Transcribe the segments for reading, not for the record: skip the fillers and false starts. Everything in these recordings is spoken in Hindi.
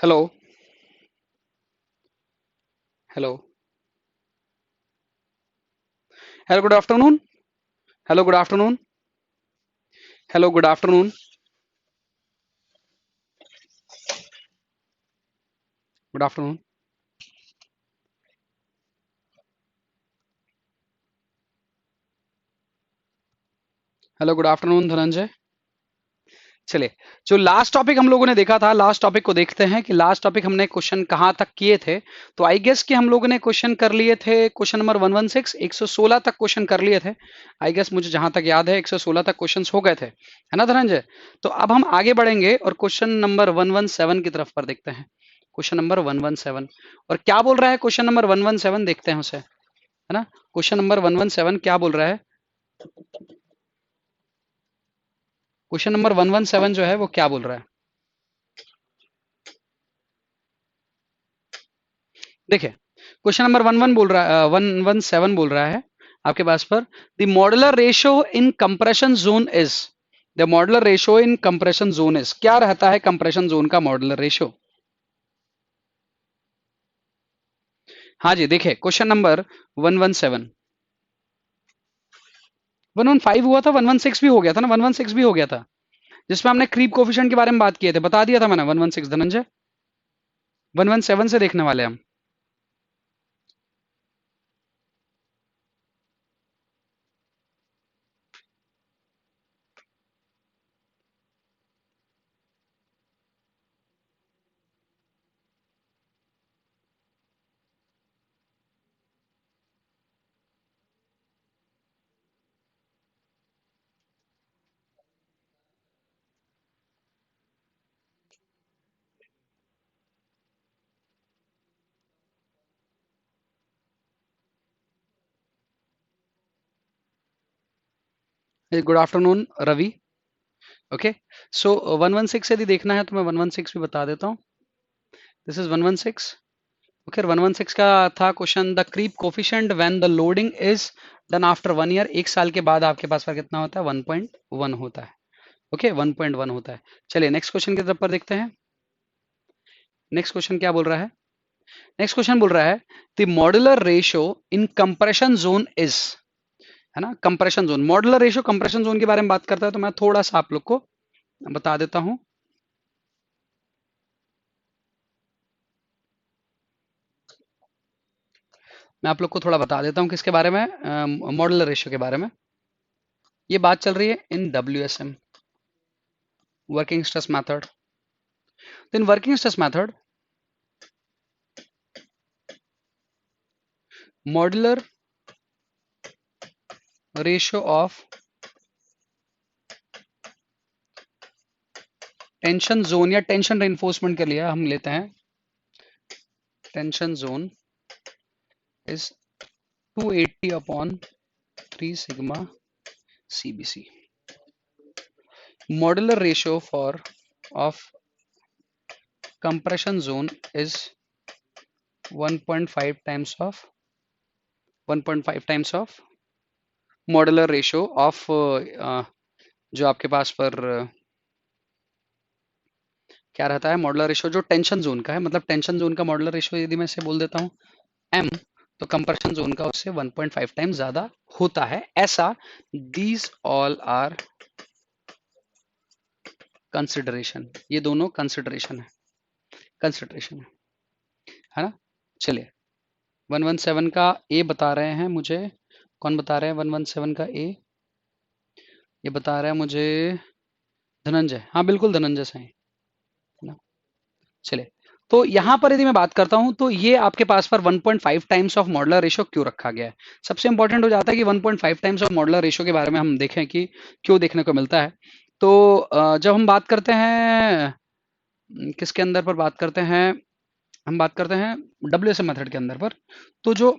Hello. Hello. Hello, good afternoon. Hello, good afternoon. Hello, good afternoon. Good afternoon. Hello, good afternoon Dhananjay. चलिए, जो लास्ट टॉपिक हम लोगों ने देखा था, लास्ट टॉपिक को देखते हैं कि लास्ट टॉपिक हमने क्वेश्चन कहाँ तक किए थे। तो आई गेस कि हम लोगों ने क्वेश्चन कर लिए थे, क्वेश्चन नंबर 116, 116 तक क्वेश्चन कर लिए थे। आई गेस मुझे जहां तक याद है 116 तक क्वेश्चंस हो गए थे, है ना धनंजय? तो अब हम आगे बढ़ेंगे और क्वेश्चन नंबर 117 की तरफ पर देखते हैं। क्वेश्चन नंबर 117, और क्या बोल रहा है क्वेश्चन नंबर 117, देखते हैं उसे, है ना? क्वेश्चन नंबर 117 क्या बोल रहा है? क्वेश्चन नंबर 117 जो है वो क्या बोल रहा है, देखिए। क्वेश्चन नंबर 11 बोल रहा है, 117 बोल रहा है आपके पास पर, the modular ratio in compression zone is, the modular ratio in compression zone is, क्या रहता है कंप्रेशन जोन का मॉडुलर रेशियो? हाँ जी, देखिए क्वेश्चन नंबर 117, 115 हुआ था, 116 भी हो गया था ना, 116 भी हो गया था, जिसमें हमने क्रीप कोफिशिएंट के बारे में बात किए थे, बता दिया था मैंने 116 धनंजय। 117 से देखने वाले हम। Good afternoon Ravi. Okay, so 116 यदि देखना है तो मैं 116 भी बता देता हूँ। This is 116। ओके, 116 का था question, the creep coefficient when the loading is done after 1 year, एक साल के बाद आपके पास पर कितना होता है? 1.1 होता है। ओके, 1.1 होता है। चलिए नेक्स्ट क्वेश्चन की तरफ पर देखते हैं। नेक्स्ट क्वेश्चन क्या बोल रहा है? नेक्स्ट क्वेश्चन बोल रहा है, the modular ratio in compression zone is, है ना? Compression zone, modular ratio compression zone के बारे में बात करता है, तो मैं थोड़ा सा आप लोग को बता देता हूं। मैं आप लोग को थोड़ा बता देता हूं किसके बारे में, मॉड्यूलर रेशियो के बारे में। ये बात चल रही है इन WSM, वर्किंग स्ट्रेस मेथड। तो in working stress method, modular ratio of tension zone, या टेंशन रेनफोर्समेंट के लिए हम लेते हैं, tension zone is 280 upon 3 sigma CBC। Modular ratio for of compression zone is 1.5 times of 1.5 times of modular ratio of जो आपके पास पर क्या रहता है, मॉडुलर रेशियो जो टेंशन जोन का है, मतलब टेंशन जोन का मॉडुलर रेशियो यदि मैं इसे बोल देता हूँ M, तो कंप्रेशन जोन का उससे 1.5 टाइम्स ज्यादा होता है, ऐसा। दीज ऑल आर कंसिडरेशन, ये दोनों कंसिडरेशन है ना? चलिए, 117 का ए बता रहे हैं मुझे, कौन बता रहे हैं 117 का ए? ये बता रहा है मुझे धनंजय, हाँ बिल्कुल धनंजय सही है ना? चलिए, तो यहां पर यदि मैं बात करता हूं तो ये आपके पास पर 1.5 टाइम्स ऑफ मॉडुलर रेशियो क्यों रखा गया है? सबसे इंपॉर्टेंट हो जाता है कि 1.5 टाइम्स ऑफ मॉडुलर रेशियो के बारे में हम देखें कि क्यों देखने को मिलता है। तो जब हम बात करते हैं किसके अंदर पर बात करते हैं, हम बात करते हैं WSM मेथड के अंदर पर, तो जो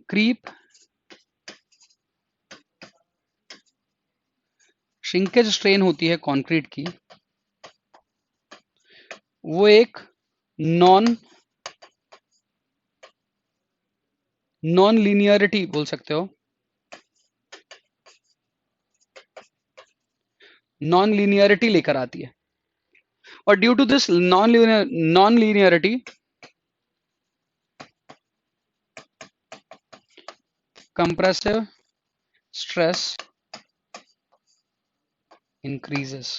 क्रीप श्रिंकेज स्ट्रेन होती है कंक्रीट की, वो एक नॉन नॉन लीनियरिटी बोल सकते हो, नॉन लीनियरिटी लेकर आती है। और due to this non linearity compressive stress increases.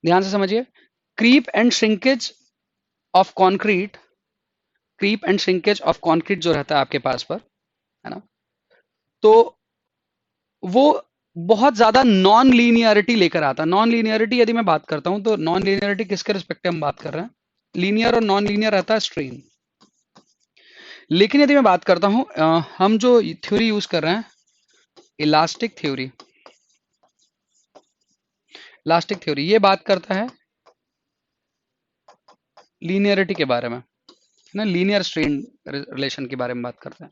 ध्यान से समझिए, creep and shrinkage of concrete, creep and shrinkage of concrete जो रहता है आपके पास पर, है ना, तो वो बहुत ज्यादा नॉन लीनियरिटी लेकर आता है। नॉन लीनियरिटी यदि मैं बात करता हूं तो नॉन लीनियरिटी किसके रिस्पेक्ट हम बात कर रहे हैं? लीनियर और नॉन लीनियर रहता है स्ट्रेन। लेकिन यदि मैं बात करता हूं हम जो थ्योरी यूज कर रहे हैं, इलास्टिक थ्योरी, इलास्टिक थ्योरी ये बात करता है लीनियरिटी के बारे में, है ना, लीनियर स्ट्रेन रिलेशन के बारे में बात करता है।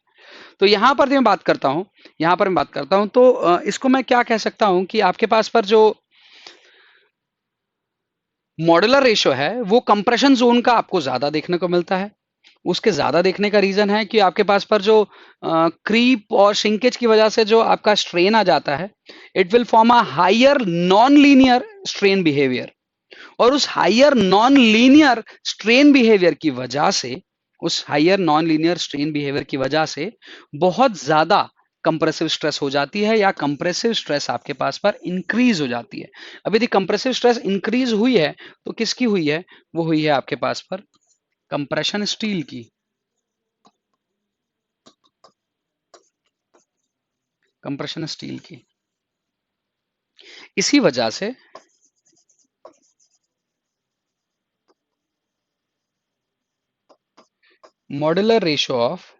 तो यहां पर मैं बात करता हूं, यहां पर मैं बात करता हूं तो इसको मैं क्या कह सकता हूं कि आपके पास पर जो मॉडुलर रेशो है वो कंप्रेशन जोन का आपको ज्यादा देखने को मिलता है। उसके ज्यादा देखने का रीजन है कि आपके पास पर जो क्रीप और श्रिंकेज की वजह से जो आपका स्ट्रेन आ जाता है, it will form a higher non linear strain behaviour. और उस higher non linear strain behaviour की वजह से, उस higher non linear strain behaviour की वजह से बहुत ज्यादा कंप्रेसिव स्ट्रेस हो जाती है, या कंप्रेसिव स्ट्रेस आपके पास पर इंक्रीज हो जाती है। अब यदि कंप्रेसिव स्ट्रेस इंक्रीज हुई है तो किसकी हुई है? वो हुई है आपके पास पर कंप्रेशन स्टील की, कंप्रेशन स्टील की। इसी वजह से modular ratio of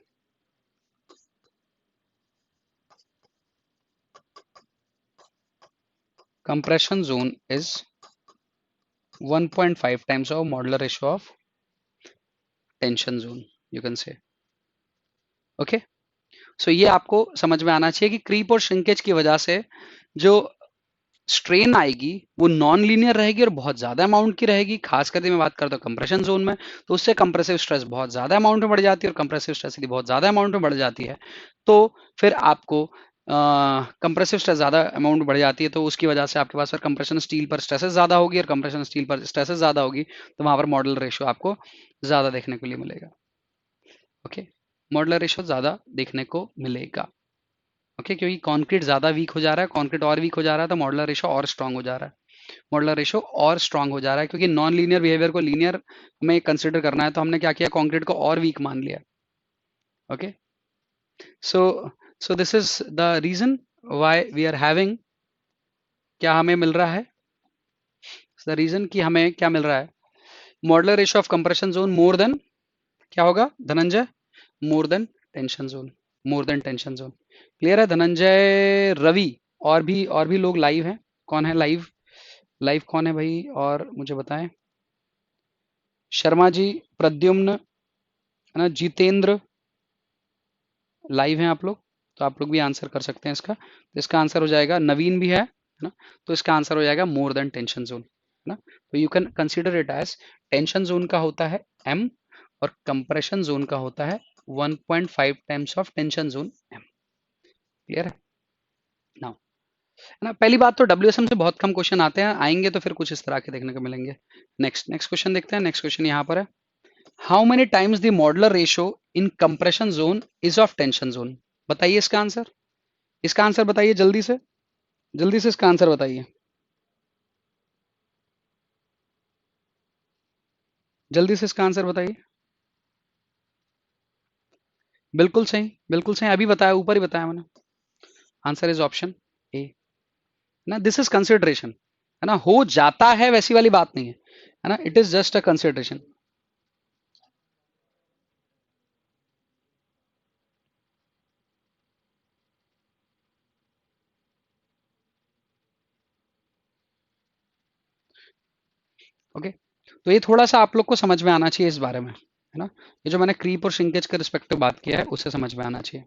compression zone is 1.5 times of modular ratio of tension zone, you can say. Okay, so ये आपको समझ में आना चाहिए कि क्रीप और श्रिंकेज की वजह से जो स्ट्रेन आएगी वो नॉन लीनियर रहेगी और बहुत ज्यादा अमाउंट की रहेगी। खास करके मैं बात करता हूँ कंप्रेशन जोन में, तो उससे कंप्रेसिव स्ट्रेस बहुत ज्यादा अमाउंट में बढ़ जाती है, और कंप्रेसिव स्ट्रेस यदि बहुत ज्यादा अमाउंट में बढ़ जाती है तो फिर आपको कंप्रेसिव स्ट्रेस ज्यादा अमाउंट बढ़ जाती है, तो उसकी वजह से आपके पास कंप्रेशन स्टील पर स्ट्रेसेस ज्यादा होगी, और कंप्रेशन स्टील पर स्ट्रेसेस ज्यादा होगी तो वहां पर मॉडल रेशियो आपको ज्यादा देखने को लिए मिलेगा। ओके, मॉडल रेशियो ज्यादा देखने को मिलेगा। ओके, क्योंकि कंक्रीट ज्यादा वीक हो जा रहा है, कंक्रीट और वीक हो जा रहा है तो मॉडुलर रेशो और स्ट्रांग हो जा रहा है, मॉडुलर रेशो और स्ट्रांग हो जा रहा है, क्योंकि नॉन लीनियर बिहेवियर को लीनियर में कंसिडर करना है तो हमने क्या किया, कंक्रीट को और वीक मान लिया। Okay, so so this is the reason why we are having, क्या हमें मिल रहा है, द रीजन कि हमें क्या मिल रहा है, modular ratio of compression zone more than, क्या होगा Dhananjay, more than tension zone, more than tension zone. Clear है धनंजय, रवि, और भी लोग लाइव हैं? कौन है लाइव? लाइव कौन है भाई, और मुझे बताएं। शर्मा जी, प्रद्युम्न, है ना, जितेंद्र, लाइव हैं आप लोग? तो आप लोग भी आंसर कर सकते हैं इसका। तो इसका आंसर हो जाएगा, नवीन भी है ना, तो इसका आंसर हो जाएगा मोर देन टेंशन जोन, है ना। तो you can consider it as tension zone का होता है एम, और कंप्रेशन जोन का होता है 1.5 times of tension zone M. Clear है ना? है ना, पहली बात तो डब्ल्यूएसएम से बहुत कम क्वेश्चन आते हैं, आएंगे तो फिर कुछ इस तरह के देखने को मिलेंगे। नेक्स्ट क्वेश्चन देखते हैं। नेक्स्ट क्वेश्चन यहाँ पर है, how many times the modular ratio in compression zone is of tension zone? बताइए इसका आंसर, इसका आंसर बताइए जल्दी से, जल्दी से इसका आंसर बताइए, जल्दी से इसका आंसर बताइए। बिल्कुल सही, बिल्कुल सही, अभी बताया, ऊपर ही बताया मैंने। आंसर इज ऑप्शन ए ना, दिस इज कंसिडरेशन, है ना, हो जाता है वैसी वाली बात नहीं है ना, it is just a consideration. Okay, तो ये थोड़ा सा आप लोग को समझ में आना चाहिए इस बारे में, है ना, ये जो मैंने क्रीप और श्रिंकेज के रिस्पेक्टिव बात किया है उससे समझ में आना चाहिए।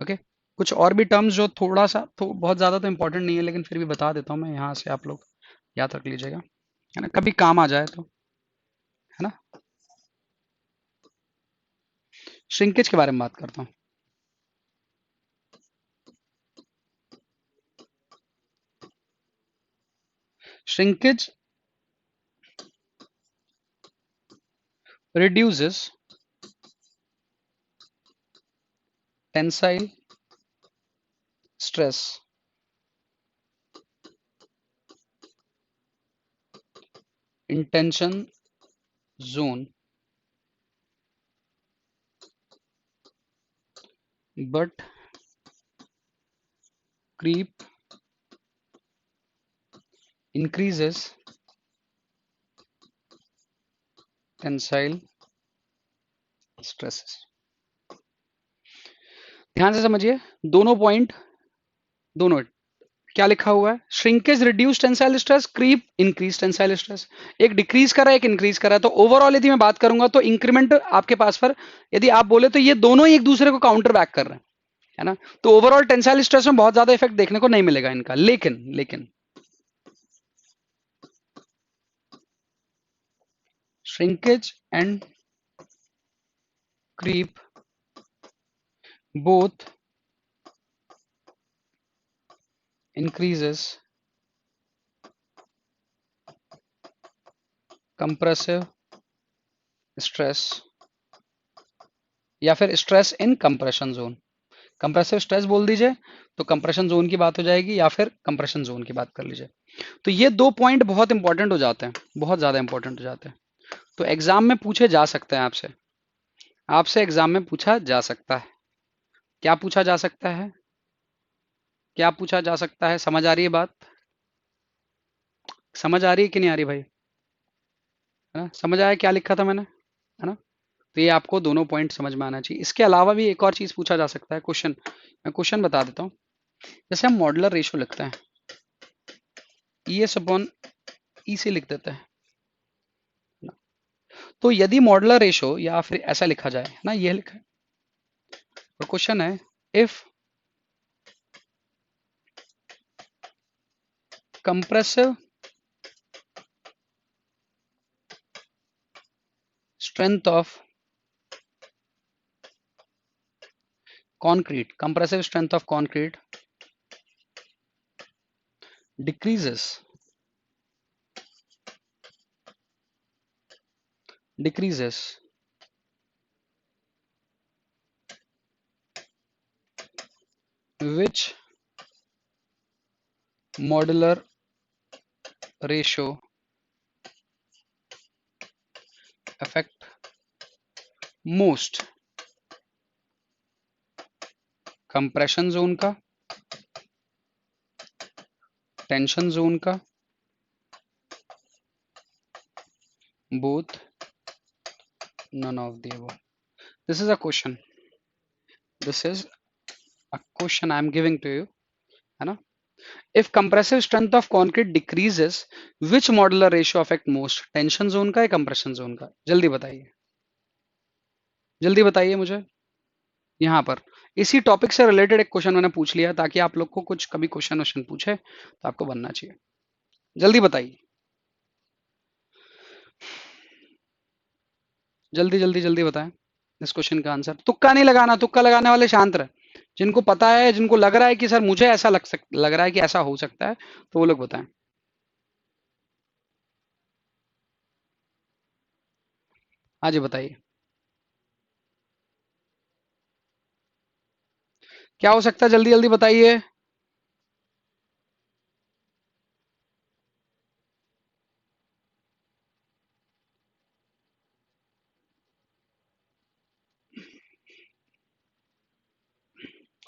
ओके, कुछ और भी टर्म्स जो थोड़ा सा तो बहुत ज्यादा तो इंपॉर्टेंट नहीं है, लेकिन फिर भी बता देता हूँ मैं, यहाँ से आप लोग याद रख लीजिएगा, है ना, कभी काम आ जाए तो, है ना। श्रिंकेज के बारे में बात करता हूँ। shrinkage reduces tensile stress in tension zone, but creep increases tensile stresses. ध्यान से समझिए दोनों पॉइंट, दोनों क्या लिखा हुआ है, shrinkage reduce tensile stress, creep increase tensile stress. एक डिक्रीज कर रहा है, एक इंक्रीज कर रहा है। तो ओवरऑल यदि मैं बात करूंगा तो इंक्रीमेंट आपके पास पर यदि आप बोले तो ये दोनों ही एक दूसरे को काउंटर बैक कर रहे हैं, है ना। तो ओवरऑल टेंसाइल स्ट्रेस में बहुत ज्यादा इफेक्ट देखने को नहीं मिलेगा इनका, लेकिन लेकिन shrinkage and creep both increases compressive stress या फिर stress in compression zone. Compressive stress बोल दीजिए तो कंप्रेशन जोन की बात हो जाएगी, या फिर कंप्रेशन जोन की बात कर लीजिए। तो ये दो पॉइंट बहुत इंपॉर्टेंट हो जाते हैं, बहुत ज्यादा इंपॉर्टेंट हो जाते हैं। तो एग्जाम में पूछे जा सकते हैं आपसे, आपसे एग्जाम में पूछा जा सकता है। क्या पूछा जा सकता है, क्या पूछा जा सकता है? समझ आ रही है बात? समझ आ रही है कि नहीं आ रही भाई? है ना, समझ आया क्या लिखा था मैंने, है ना। तो ये आपको दोनों पॉइंट समझ में आना चाहिए। इसके अलावा भी एक और चीज पूछा जा सकता है, क्वेश्चन, मैं क्वेश्चन बता देता हूँ। जैसे हम मॉडुलर रेशियो लिखते हैं, ई एस अपॉन ई से लिख देते हैं ना। तो यदि मॉडुलर रेशियो या फिर ऐसा लिखा जाए ना, ये लिखा है, और क्वेश्चन है if compressive strength of concrete, compressive strength of concrete decreases which modular ratio affect most, compression zone का, टेंशन जोन का, both, none of the above. This is a question, this is a question I am giving to you, है ना। if compressive strength of concrete decreases which modular ratio affect most, tension zone का या कंप्रेशन जोन का? जल्दी बताइए, जल्दी बताइए मुझे। यहाँ पर इसी टॉपिक से रिलेटेड एक क्वेश्चन मैंने पूछ लिया ताकि आप लोग को कुछ कभी क्वेश्चन वोश्चन पूछे तो आपको बनना चाहिए। जल्दी बताइए, जल्दी जल्दी जल्दी बताएं इस क्वेश्चन का आंसर। तुक्का नहीं लगाना, तुक्का लगाने वाले शांत रहे। जिनको पता है, जिनको लग रहा है कि सर मुझे ऐसा लग रहा है कि ऐसा हो सकता है, तो वो लोग बताएं। हाँ जी बताइए, क्या हो सकता है, जल्दी जल्दी बताइए।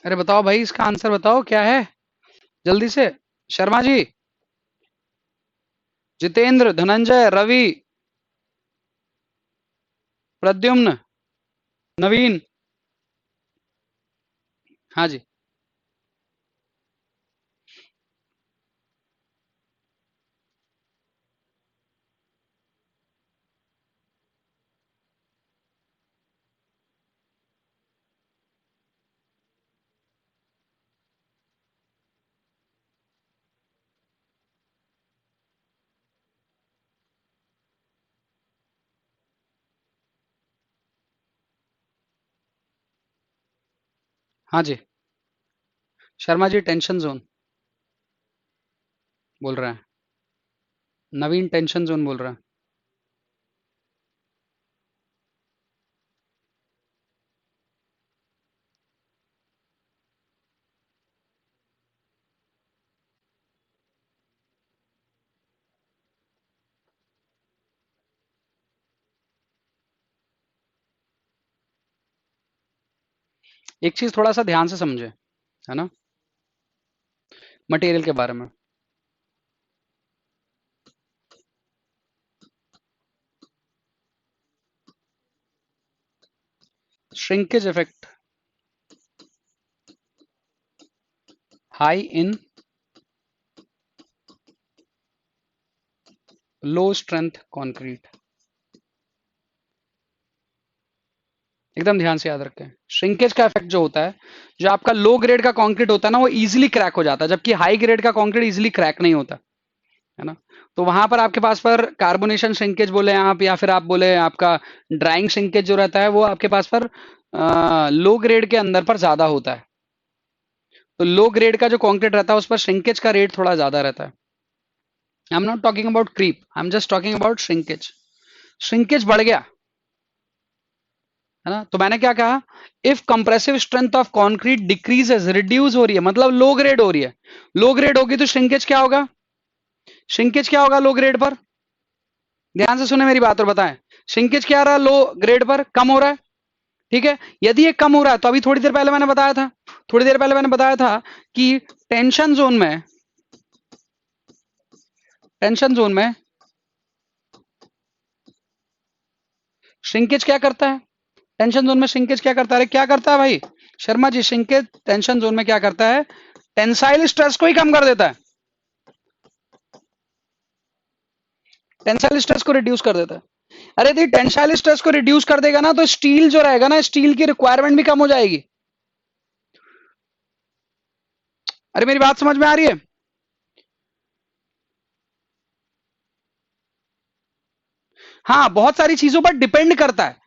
अरे बताओ भाई, इसका आंसर बताओ क्या है, जल्दी से। शर्मा जी, जितेंद्र, धनंजय, रवि, प्रद्युम्न, नवीन। हाँ जी, हाँ जी। शर्मा जी टेंशन जोन बोल रहे हैं। नवीन टेंशन जोन बोल रहा है। एक चीज थोड़ा सा ध्यान से समझे, है ना, मटेरियल के बारे में। Shrinkage effect high in low strength concrete. एकदम ध्यान से याद रखें, श्रिंकेज का इफेक्ट जो होता है, जो आपका लो ग्रेड का कंक्रीट होता है ना, वो इजीली क्रैक हो जाता है, जबकि हाई ग्रेड का कंक्रीट इजीली क्रैक नहीं होता, है ना। तो वहां पर आपके पास पर कार्बोनेशन श्रिंकेज बोले आप, या फिर आप बोले आपका ड्राइंग श्रिंकेज जो रहता है, वो आपके पास पर लो ग्रेड के अंदर पर ज्यादा होता है। तो लो ग्रेड का जो कंक्रीट रहता है उस पर श्रिंकेज का रेट थोड़ा ज्यादा रहता है। I am not talking about creep, I am just talking about shrinkage. Shrinkage बढ़ गया, है ना, तो मैंने क्या कहा, if compressive strength of concrete decreases, reduce हो रही है, मतलब लो ग्रेड हो रही है। लो ग्रेड होगी तो श्रिंकेज क्या होगा, श्रिंकेज क्या होगा लो ग्रेड पर? ध्यान से सुने मेरी बात और बताएं। श्रिंकेज क्या रहा लो ग्रेड पर, कम हो रहा है, ठीक है। यदि ये कम हो रहा है तो अभी थोड़ी देर पहले मैंने बताया था, थोड़ी देर पहले मैंने बताया था कि टेंशन जोन में, टेंशन जोन में श्रिंकेज क्या करता है, टेंशन जोन में श्रिंकेज क्या करता है, क्या करता है भाई Sharma ji? Shrinkage tension zone में क्या करता है, टेंसाइल स्ट्रेस को ही कम कर देता है, टेंसाइल स्ट्रेस को रिड्यूस कर देता है। अरे यदि टेंसाइल स्ट्रेस को रिड्यूस कर देगा ना, तो स्टील जो रहेगा ना, स्टील की रिक्वायरमेंट भी कम हो जाएगी। अरे मेरी बात समझ में आ रही है? हाँ, बहुत सारी चीजों पर डिपेंड करता है।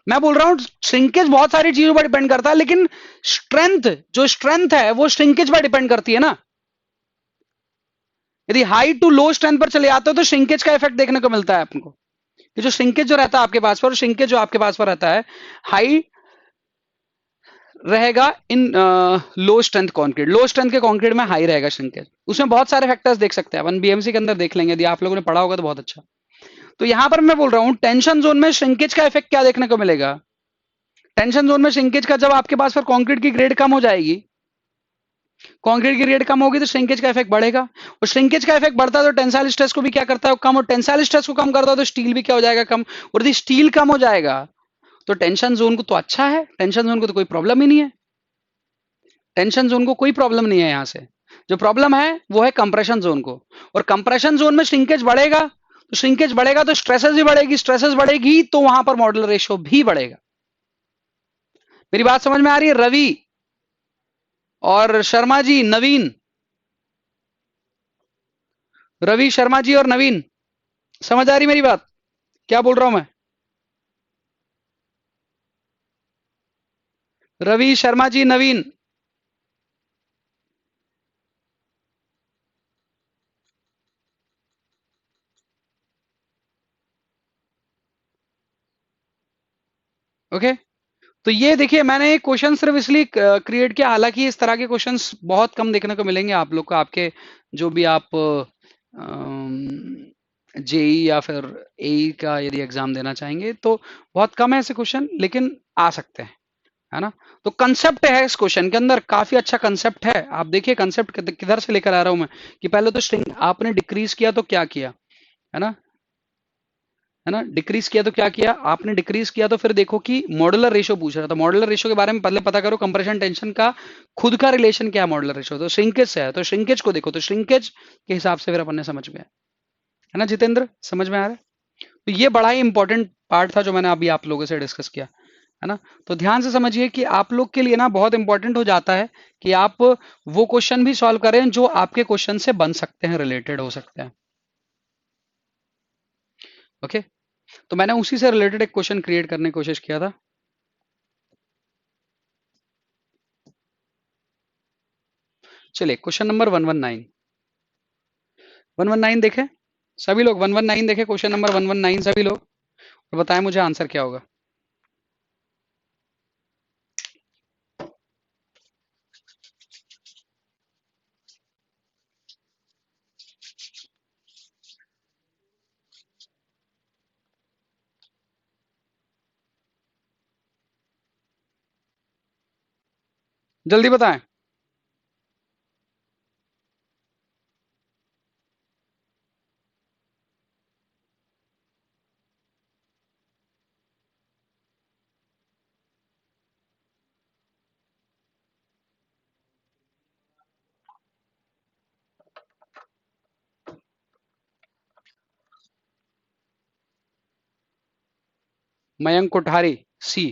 मैं बोल रहा हूं श्रिंकेज बहुत सारी चीजों पर डिपेंड करता है, लेकिन स्ट्रेंथ, जो स्ट्रेंथ है वो श्रिंकेज पर डिपेंड करती है ना। यदि हाई टू लो स्ट्रेंथ पर चले जाते हो तो श्रिंकेज का इफेक्ट देखने को मिलता है आपको। ये जो श्रिंकेज जो रहता है आपके पास पर, श्रिंकेज जो आपके पास पर रहता है, हाई रहेगा इन लो स्ट्रेंथ कंक्रीट, लो स्ट्रेंथ के कंक्रीट में हाई रहेगा श्रिंकेज। उसमें बहुत सारे फैक्टर्स देख सकते हैं अपन, बीएमसी के अंदर देख लेंगे, यदि आप लोगों ने पढ़ा होगा तो बहुत अच्छा। तो यहां पर मैं बोल रहा हूं टेंशन जोन में श्रिंकेज का इफेक्ट क्या देखने को मिलेगा, टेंशन जोन में श्रिंकेज का, जब आपके पास पर कंक्रीट की ग्रेड कम हो जाएगी, कंक्रीट की ग्रेड कम होगी तो श्रिंकेज का इफेक्ट बढ़ेगा, और श्रिंकेज का इफेक्ट बढ़ता है तो टेंसाइल स्ट्रेस को भी क्या करता है कम, और टेंसाइल स्ट्रेस को कम करता है तो स्टील भी क्या हो जाएगा कम, और यदि स्टील कम हो जाएगा तो टेंशन जोन को तो अच्छा है, टेंशन जोन को तो कोई प्रॉब्लम ही नहीं है, टेंशन जोन को कोई प्रॉब्लम नहीं है यहां से। जो प्रॉब्लम है वो है कंप्रेशन जोन को, और कंप्रेशन जोन में श्रिंकेज बढ़ेगा, तो श्रिंकेज बढ़ेगा तो स्ट्रेसेस भी बढ़ेगी, स्ट्रेसेस बढ़ेगी तो वहां पर मॉडुलर रेशियो भी बढ़ेगा। मेरी बात समझ में आ रही है रवि और शर्मा जी, नवीन, रवि शर्मा जी और नवीन, समझ आ रही मेरी बात, क्या बोल रहा हूं मैं? रवि शर्मा जी नवीन। ओके, तो ये देखिए मैंने एक क्वेश्चन सिर्फ इसलिए क्रिएट किया, हालांकि इस तरह के क्वेश्चंस बहुत कम देखने को मिलेंगे आप लोग को, आपके जो भी आप जेई या फिर एई का यदि एग्जाम देना चाहेंगे तो बहुत कम है ऐसे क्वेश्चन, लेकिन आ सकते हैं, है ना। तो कंसेप्ट है इस क्वेश्चन के अंदर, काफी अच्छा कंसेप्ट है। आप देखिए कंसेप्ट किधर से लेकर आ रहा हूं मैं, कि पहले तो स्ट्रिंग आपने डिक्रीज किया तो क्या किया, है ना, है ना, डिक्रीज किया तो क्या किया आपने, डिक्रीज किया तो फिर देखो कि मॉडुलर रेशियो पूछ रहा था, मॉडुलर रेशियो के बारे में पहले पता करो, कंप्रेशन टेंशन का खुद का रिलेशन क्या है मॉडुलर रेशियो, तो श्रिंकेज से है, तो श्रिंकेज को देखो, तो श्रिंकेज के हिसाब से फिर अपन ने समझ में आया, है ना जितेंद्र, समझ में आ रहा है? तो ये बड़ा ही इंपॉर्टेंट पार्ट था जो मैंने अभी आप लोगों से डिस्कस किया, है ना। तो ध्यान से समझिए कि आप लोग के लिए ना बहुत इंपॉर्टेंट हो जाता है कि आप वो क्वेश्चन भी सॉल्व करें जो आपके क्वेश्चन से बन सकते हैं, रिलेटेड हो सकते हैं। ओके, तो मैंने उसी से रिलेटेड एक क्वेश्चन क्रिएट करने की कोशिश किया था। चलिए क्वेश्चन नंबर 119, 119 देखें। सभी लोग 119 देखे, क्वेश्चन नंबर 119 सभी लोग, और बताएं मुझे आंसर क्या होगा। जल्दी बताएं। मयंक कोठारी, सी।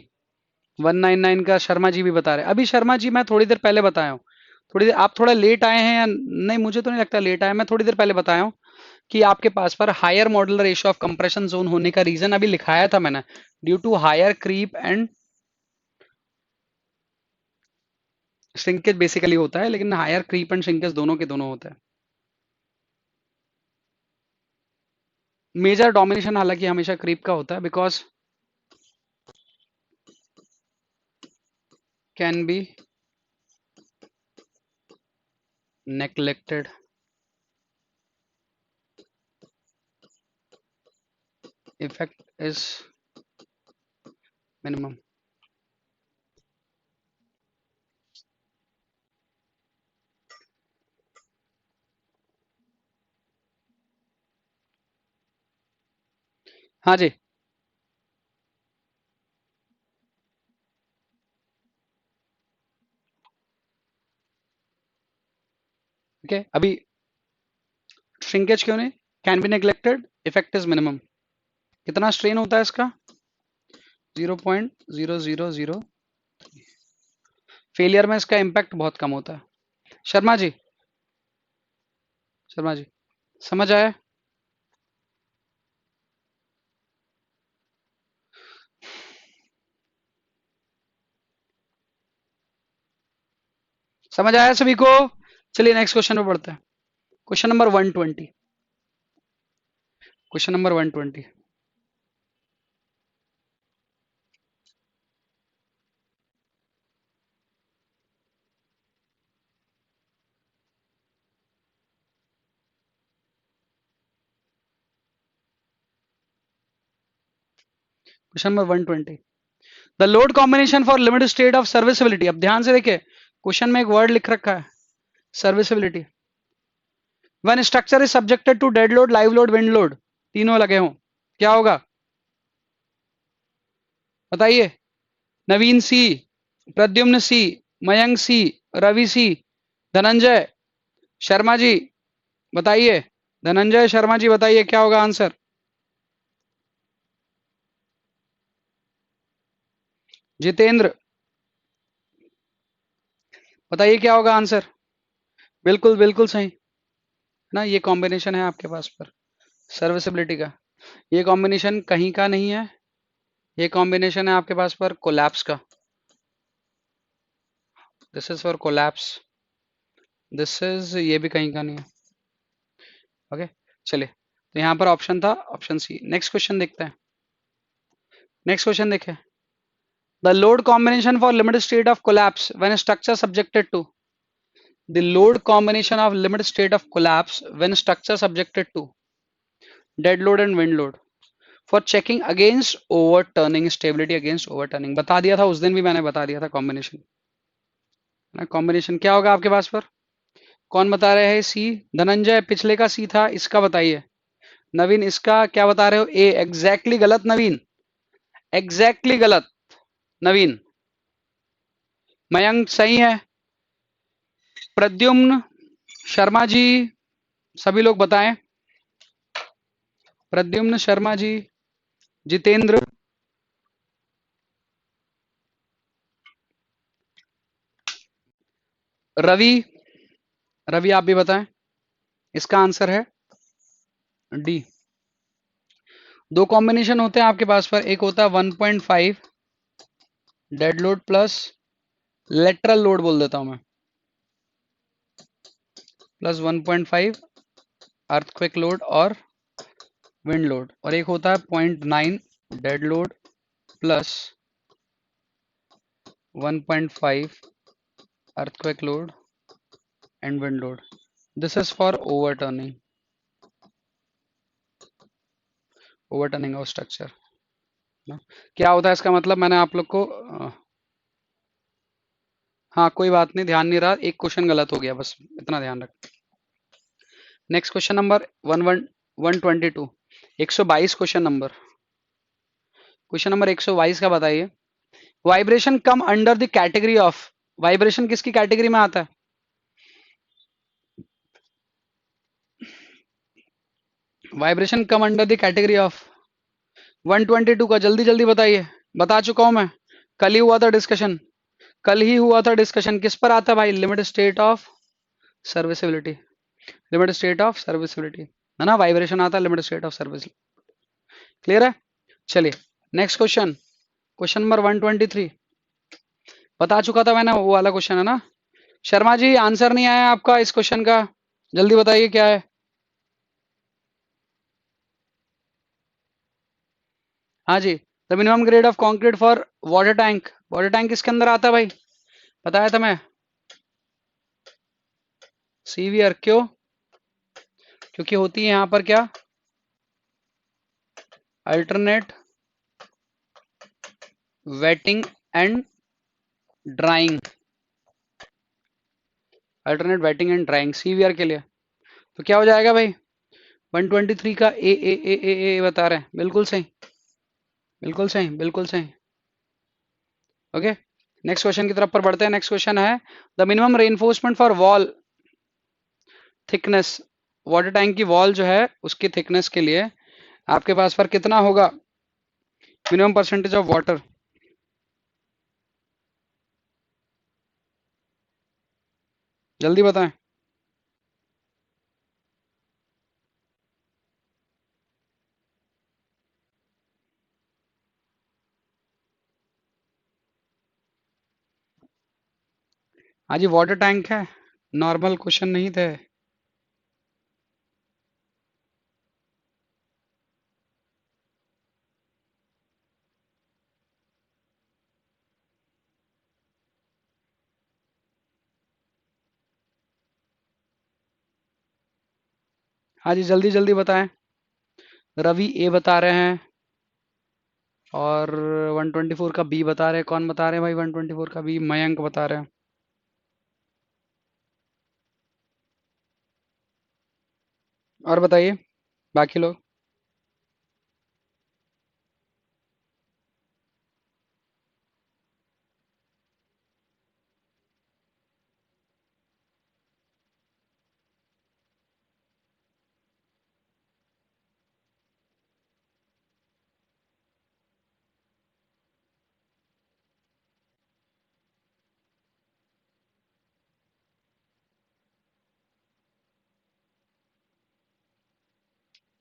199 का शर्मा जी भी बता रहे हैं। अभी शर्मा जी मैं थोड़ी देर पहले बताया हूँ। थोड़ी देर आप थोड़ा लेट आए हैं या नहीं, मुझे तो नहीं लगता लेट आए, मैं थोड़ी देर पहले बताया हूँ कि आपके पास पर higher modular ratio of compression zone होने का रीजन अभी लिखाया था मैंने, due to higher creep and shrinkage basically होता है, लेकिन हायर क्रीप एंड श्रिंकेज दोनों के दोनों होता है। मेजर डोमिनेशन हालांकि हमेशा क्रीप का होता है, because can be neglected effect is minimum। हाँ जी। ठीक है, अभी श्रिंकेज क्यों नहीं, can be neglected, effect is minimum. कितना स्ट्रेन होता है इसका, 0.000। फेलियर में इसका इम्पैक्ट बहुत कम होता है। शर्मा जी, शर्मा जी समझ आया। समझ आया सभी को। चलिए नेक्स्ट क्वेश्चन पे पढ़ते हैं। Question number 120। Question number 120। Question number 120, the load combination for limited state of serviceability. अब ध्यान से देखिए, क्वेश्चन में एक वर्ड लिख रखा है, serviceability. One structure is subjected to dead load, live load, wind load, तीनों लगे हों, क्या होगा बताइए। नवीन सी, प्रद्युम्न सी, मयंक सी, रवि सी, धनंजय शर्मा जी बताइए। धनंजय शर्मा जी बताइए क्या होगा आंसर। जितेंद्र बताइए क्या होगा आंसर। बिल्कुल बिल्कुल सही ना, ये कॉम्बिनेशन है आपके पास पर सर्विसिबिलिटी का। ये कॉम्बिनेशन कहीं का नहीं है, ये कॉम्बिनेशन है आपके पास पर कोलैप्स का। This is for collapse, this is, ये भी कहीं का नहीं है। ओके, चलिए, तो यहाँ पर ऑप्शन था ऑप्शन सी। नेक्स्ट क्वेश्चन देखते हैं। नेक्स्ट क्वेश्चन देखें, the load combination for limited state of collapse when structure subjected to. The load combination of limited state of collapse when structure subjected to dead load and wind load for checking against overturning, stability against overturning. बता दिया था उस दिन भी, मैंने बता दिया था कॉम्बिनेशन। कॉम्बिनेशन क्या होगा आपके पास पर, कौन बता रहे हैं। सी, धनंजय पिछले का सी था, इसका बताइए। नवीन इसका क्या बता रहे हो, ए। एग्जैक्टली गलत नवीन, एग्जैक्टली गलत नवीन। मयंक सही है। प्रद्युम्न शर्मा जी सभी लोग बताएं। प्रद्युम्न शर्मा जी, जितेंद्र, रवि, रवि आप भी बताएं। इसका आंसर है डी। दो कॉम्बिनेशन होते हैं आपके पास पर, एक होता है 1.5 dead load plus lateral load बोल देता हूं मैं, प्लस 1.5 अर्थक्वेक लोड और विंड लोड, और एक होता है 0.9 dead load plus 1.5 earthquake load and wind load. This is for overturning of structure ना? क्या होता है इसका मतलब, मैंने आप लोग को हाँ कोई बात नहीं, ध्यान नहीं रहा, एक क्वेश्चन गलत हो गया, बस इतना ध्यान रख। Next question number 122, 122 question number 122 का बताइए। Vibration come under the category of, vibration किसकी कैटेगरी में आता है? Vibration come under the category of 122 का, जल्दी जल्दी बताइए। बता चुका हूं मैं, कल ही हुआ था डिस्कशन, कल ही हुआ था डिस्कशन। किस पर आता है भाई? Limit state of serviceability, limit state of serviceability है ना, वाइब्रेशन आता है limit state of service. Clear है? चलिए नेक्स्ट क्वेश्चन, क्वेश्चन नंबर 123 बता चुका था मैंने, वो वाला क्वेश्चन है ना। शर्मा जी आंसर नहीं आया आपका इस क्वेश्चन का, जल्दी बताइए क्या है। हाँ जी, the minimum grade of concrete for water tank, water tank किसके अंदर आता है भाई? बताया था मैं, सीवीआर। क्यों? क्योंकि होती है यहाँ पर क्या, alternate wetting and drawing, alternate wetting and drawing CVR के लिए। तो क्या हो जाएगा भाई? 123 का ए बता रहे हैं, बिल्कुल सही, बिल्कुल सही, बिल्कुल सही। ओके, नेक्स्ट क्वेश्चन की तरफ पर बढ़ते हैं। नेक्स्ट क्वेश्चन है the minimum reinforcement for wall thickness, water tank की वॉल जो है उसकी थिकनेस के लिए आपके पास पर कितना होगा मिनिमम परसेंटेज ऑफ वाटर? जल्दी बताएं। हाँ जी, वाटर टैंक है, नॉर्मल क्वेश्चन नहीं थे। हाँ जी, जल्दी जल्दी बताएं। रवि ए बता रहे हैं, और 124 का बी बता रहे हैं। कौन बता रहे हैं भाई 124 का बी? मयंक बता रहे हैं। और बताइए बाकी लोग।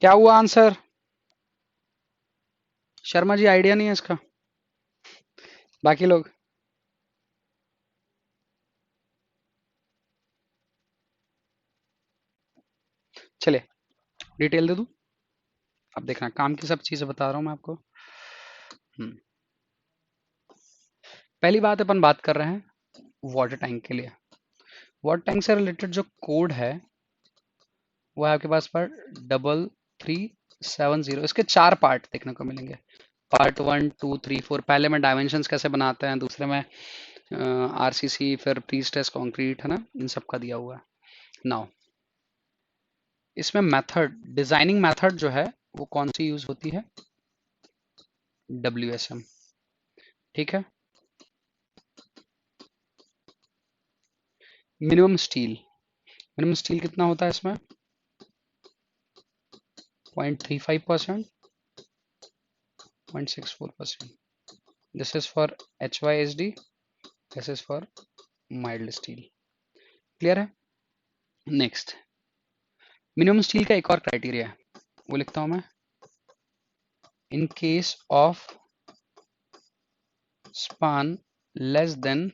क्या हुआ आंसर? शर्मा जी आइडिया नहीं है इसका? बाकी लोग? चलिए डिटेल दे दूं, अब देखना, काम की सब चीजें बता रहा हूं मैं आपको। हम्म, पहली बात अपन बात कर रहे हैं वाटर टैंक के लिए। वाटर टैंक से रिलेटेड जो कोड है वो है आपके पास पर 3370। इसके चार पार्ट देखने को मिलेंगे, पार्ट 1 2 3 4। पहले में डायमेंशंस कैसे बनाते हैं, दूसरे में आरसीसी, फिर प्री स्ट्रेस कंक्रीट, है ना, इन सब का दिया हुआ है। नाउ इसमें मेथड, डिजाइनिंग मेथड जो है वो कौन सी यूज होती है? WSM। ठीक है, मिनिमम स्टील, मिनिमम स्टील कितना होता है इसमें? 0.35%, 0.64%। This is for HYSD, this is for mild steel. Clear है? नेक्स्ट, मिनिमम स्टील का एक और क्राइटेरिया है, वो लिखता हूं मैं। In case of span less than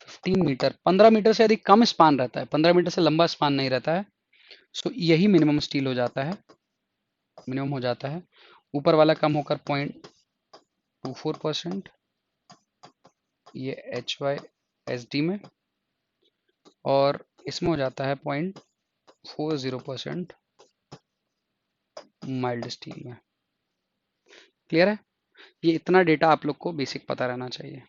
15 metre, 15 metre से यदि कम स्पान रहता है, 15 मीटर से लंबा स्पान नहीं रहता है, सो यही मिनिमम स्टील हो जाता है, मिनिमम हो जाता है। ऊपर वाला कम होकर 0.24%, ये HYSD में, और इसमें हो जाता है 0.40% माइल्ड स्टील में। क्लियर है? ये इतना डेटा आप लोग को बेसिक पता रहना चाहिए।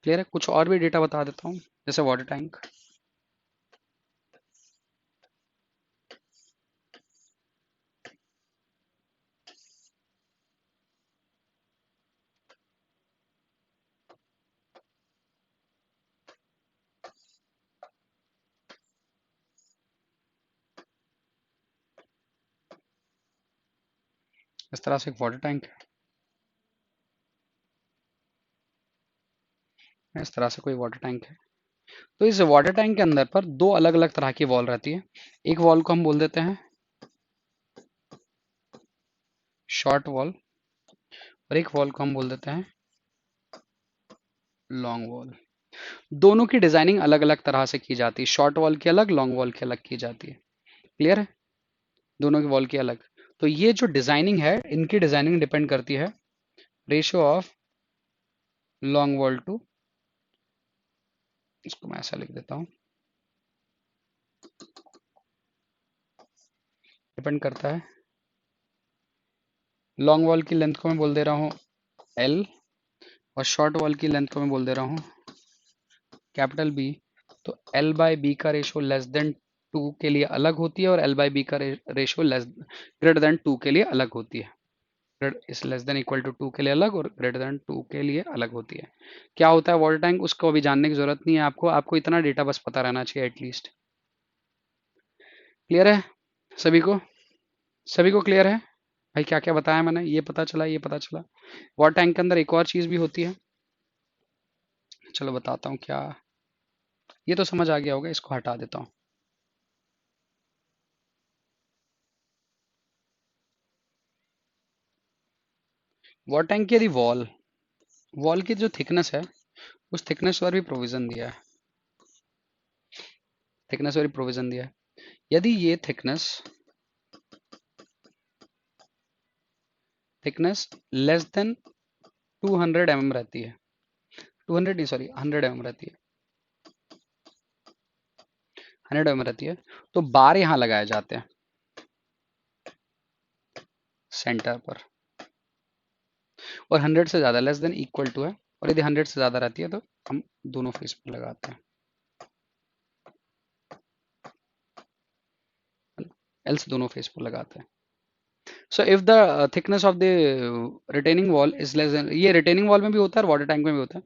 क्लियर है? कुछ और भी डेटा बता देता हूँ, जैसे वाटर टैंक। इस तरह से एक वाटर टैंक है, इस तरह से कोई वाटर टैंक है। तो इस वाटर टैंक के अंदर पर दो अलग अलग तरह की वॉल रहती है। एक वॉल को हम बोल देते हैं शॉर्ट वॉल, और एक वॉल को हम बोल देते हैं लॉन्ग वॉल। दोनों की डिजाइनिंग अलग अलग तरह से की जाती है, शॉर्ट वॉल की अलग, लॉन्ग वॉल की अलग की जाती है। क्लियर है? दोनों की वॉल की अलग। तो ये जो डिजाइनिंग है, इनकी डिजाइनिंग डिपेंड करती है ratio of long wall to, इसको मैं ऐसा लिख देता हूँ, डिपेंड करता है। लॉन्ग वॉल की लेंथ को मैं बोल दे रहा हूँ L, और शॉर्ट वॉल की लेंथ को मैं बोल दे रहा हूँ कैपिटल B। तो L बाय बी का रेशो लेस देन 2 के लिए अलग होती है, और L बाय बी का रेशो लेस ग्रेटर देन 2 के लिए अलग होती है। इस लेस देन इक्वल टू 2 के लिए अलग, और ग्रेटर देन 2 के लिए अलग होती है। क्या होता है वाटर टैंक, उसको अभी जानने की जरूरत नहीं है आपको, आपको इतना डेटा बस पता रहना चाहिए एटलीस्ट। क्लियर है सभी को? सभी को क्लियर है? भाई क्या क्या बताया मैंने, ये पता चला, ये पता चला। वाटर टैंक के अंदर एक और चीज भी होती है, चलो बताता हूँ क्या। ये तो समझ आ गया होगा, इसको हटा देता हूँ। वाटर टैंक की यदि वॉल, वॉल की जो थिकनेस है, उस थिकनेस पर भी प्रोविजन दिया है, थिकनेस पर भी प्रोविजन दिया है। यदि ये थिकनेस लेस देन 200 mm रहती है, 200 नहीं सॉरी 100 mm रहती है, 100 mm रहती है, तो बार यहाँ लगाए जाते हैं सेंटर पर, और 100 से ज़्यादा लेस देन इक्वल टू है, और यदि 100 से ज़्यादा रहती है तो हम दोनों फेस पर लगाते हैं, एल्स दोनों फेस पर लगाते हैं। So if the thickness of the retaining wall is less than, ये रिटेनिंग वॉल में भी होता है और वाटर टैंक में भी होता है,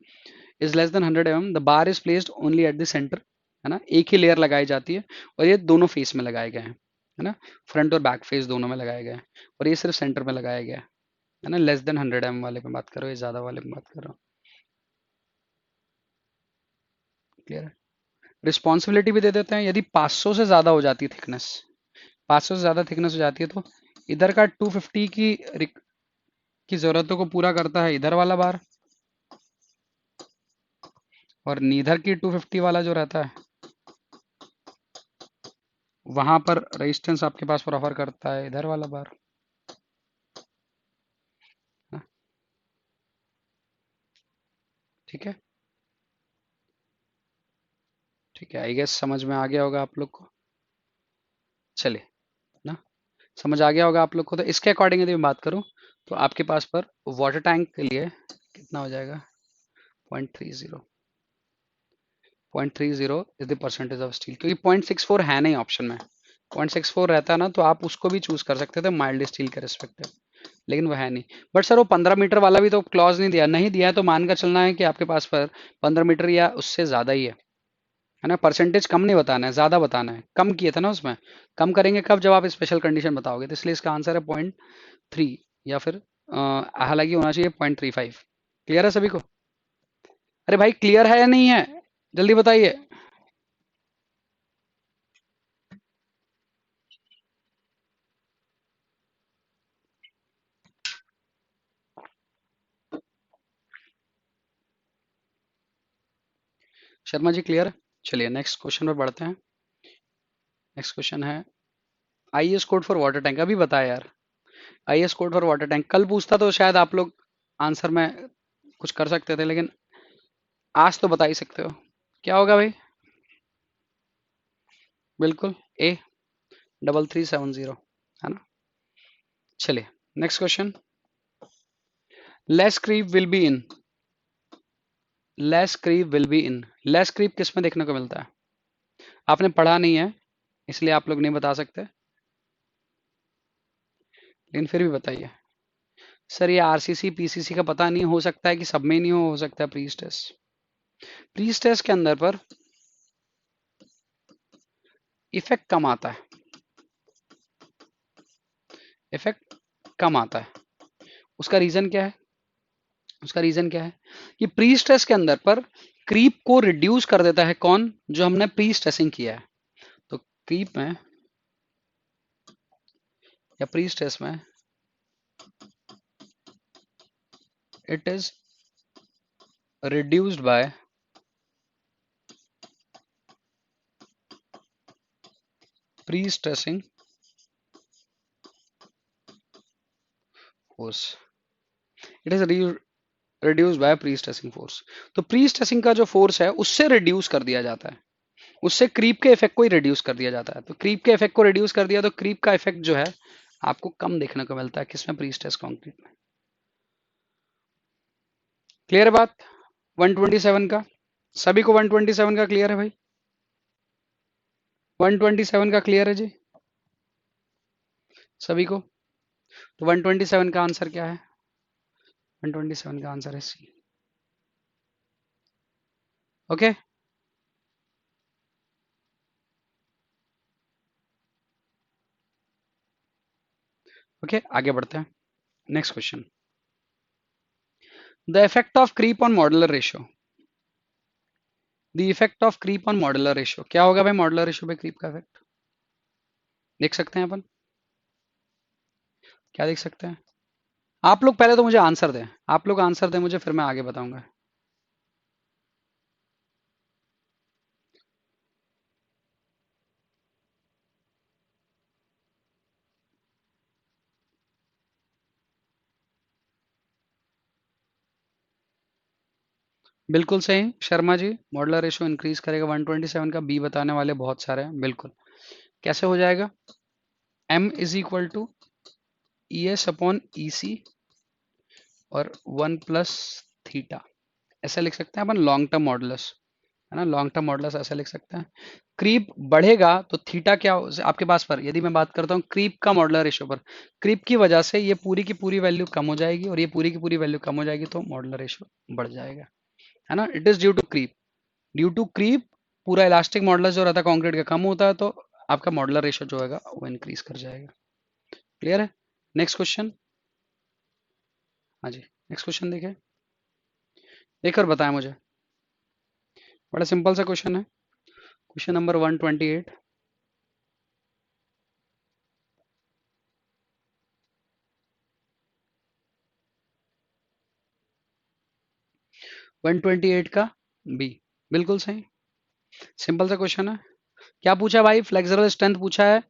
is less than 100 mm, the bar is placed only at the centre, है ना, एक ही लेयर लगाई जाती है, और ये दोनों फेस में लगाए गए हैं, है ना, फ्रंट और बैक फेस दोनों में लगाए गए हैं, और ये सिर्फ सेंटर में लगाया गया है ना। लेस देन 100 mm वाले में बात करो, ये ज्यादा वाले में बात कर रहा हूँ। क्लियर है? रिस्पॉन्सिबिलिटी भी दे देते हैं, यदि 500 से ज्यादा हो जाती है थिकनेस, 500 से ज्यादा थिकनेस हो जाती है, तो इधर का 250 की जरूरतों को पूरा करता है इधर वाला बार, और नीधर की 250 वाला जो रहता है, वहां पर रेजिस्टेंस आपके पास पर ऑफर करता है इधर वाला बार। हाँ, ठीक है, ठीक है, आई गेस समझ में आ गया होगा आप लोग को। चलिए ना, समझ आ गया होगा आप लोग को। तो इसके अकॉर्डिंग यदि मैं बात करूं, तो आपके पास पर वाटर टैंक के लिए कितना हो जाएगा, 0.30, 0.30 is the percentage of steel, क्योंकि 0.64 है नहीं ऑप्शन में। 0.64 रहता ना तो आप उसको भी चूज कर सकते थे माइल्ड स्टील के रिस्पेक्टिव, लेकिन वो है नहीं। बट सर वो 15 मीटर वाला भी तो क्लॉज नहीं दिया, नहीं दिया है तो मानकर चलना है कि आपके पास पर 15 मीटर या उससे ज्यादा ही है ना। परसेंटेज कम नहीं बताना है, ज्यादा बताना है। कम किए थे ना उसमें, कम करेंगे कब, जब आप स्पेशल कंडीशन बताओगे, तो इसलिए इसका आंसर है 0.3, या फिर हालांकि होना चाहिए 0.35। क्लियर है सभी को? अरे भाई क्लियर है या नहीं है, जल्दी बताइए। शर्मा जी क्लियर है? चलिए नेक्स्ट क्वेश्चन पे बढ़ते हैं। नेक्स्ट क्वेश्चन है IS code for water tank, अभी बताया यार। IS code for water tank कल पूछता तो शायद आप लोग आंसर में कुछ कर सकते थे, लेकिन आज तो बता ही सकते हो। क्या होगा भाई? बिल्कुल ए 3370, है ना। चलिए next question. Less creep will be in, less creep will be in, less creep किस में देखने को मिलता है? आपने पढ़ा नहीं है इसलिए आप लोग नहीं बता सकते, लेकिन फिर भी बताइए। सर ये आरसीसी पीसीसी का पता नहीं, हो सकता है कि सब में ही नहीं हो सकता है प्रीस टेस्ट। प्रीस टेस्ट के अंदर पर इफेक्ट कम आता है, इफेक्ट कम आता है। उसका रीजन क्या है? उसका रीजन क्या है कि प्री स्ट्रेस के अंदर पर क्रीप को रिड्यूस कर देता है कौन? जो हमने प्री स्ट्रेसिंग किया है। तो क्रीप में या प्री स्ट्रेस में it is reduced by pre stressing force, it is reduce by pre stressing force. तो प्री स्ट्रेसिंग का जो फोर्स है उससे रिड्यूस कर दिया जाता है, उससे क्रीप के इफेक्ट को ही रिड्यूस कर दिया जाता है। तो क्रीप के इफेक्ट को रिड्यूस कर दिया तो क्रीप का इफेक्ट जो है आपको कम देखने को मिलता है किसमें? प्री स्ट्रेस कंक्रीट में। क्लियर है बात 127 का? सभी को 127 का क्लियर है भाई? 127 का क्लियर है जी सभी को? तो 127 का आंसर क्या है? 127 का आंसर है सी। ओके, ओके आगे बढ़ते हैं। Next question, the effect of creep on modular ratio, the effect of creep on modular ratio. क्या होगा भाई मॉडुलर रेशियो पे क्रीप का इफेक्ट? देख सकते हैं अपन, क्या देख सकते हैं? आप लोग पहले तो मुझे आंसर दें, आप लोग आंसर दें मुझे, फिर मैं आगे बताऊंगा। बिल्कुल सही Sharma ji, modular ratio increase करेगा 127 का, बी बताने वाले बहुत सारे हैं। बिल्कुल, कैसे हो जाएगा? m is equal to E S upon E C और 1 प्लस थीटा, ऐसा लिख सकते हैं अपन लॉन्ग टर्म मॉडुलस, है ना। लॉन्ग टर्म मॉडुलस ऐसा लिख सकते हैं। क्रीप बढ़ेगा तो थीटा क्या आपके पास पर, यदि मैं बात करता हूँ क्रीप का मॉडुलर रेशियो पर, क्रीप की वजह से ये पूरी की पूरी वैल्यू कम हो जाएगी, और ये पूरी की पूरी वैल्यू कम हो जाएगी तो मॉडुलर रेशियो बढ़ जाएगा, है ना। It is due to creep, due to creep पूरा इलास्टिक मॉडुलस जो रहता है कंक्रीट का कम होता है, तो आपका मॉडुलर रेशियो जो होगा वो इंक्रीज कर जाएगा। क्लियर है? Next question. हाँ जी, नेक्स्ट क्वेश्चन देखें, एक और बताएं मुझे। बड़ा सिंपल सा क्वेश्चन है, क्वेश्चन नंबर 128। 128 का बी, बिल्कुल सही, सिंपल सा क्वेश्चन है। क्या पूछा भाई? फ्लेक्सुरल स्ट्रेंथ पूछा है,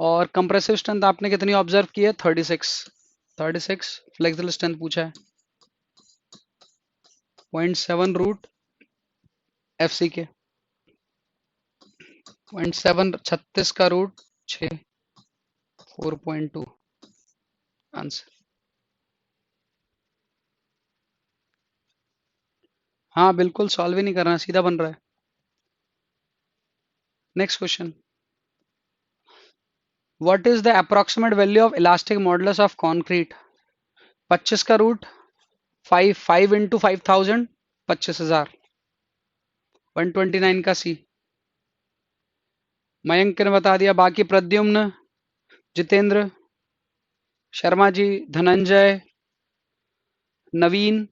और कंप्रेसिव स्ट्रेंथ आपने कितनी ऑब्जर्व की है? 36, 36 फ्लेक्सुरल स्ट्रेंथ पूछा है, 0.7 रूट एफ सी के, 0.7 36 का रूट 6, 4.2 आंसर। हाँ बिल्कुल, सॉल्व ही नहीं करना, सीधा बन रहा है। Next question, what is the approximate value of elastic modulus of concrete? 25 का रूट 5, 5 इंटू 5000, 25,000। 129 का सी, मयंक ने बता दिया, बाकी प्रद्युम्न, जितेंद्र, शर्मा जी, धनंजय, नवीन।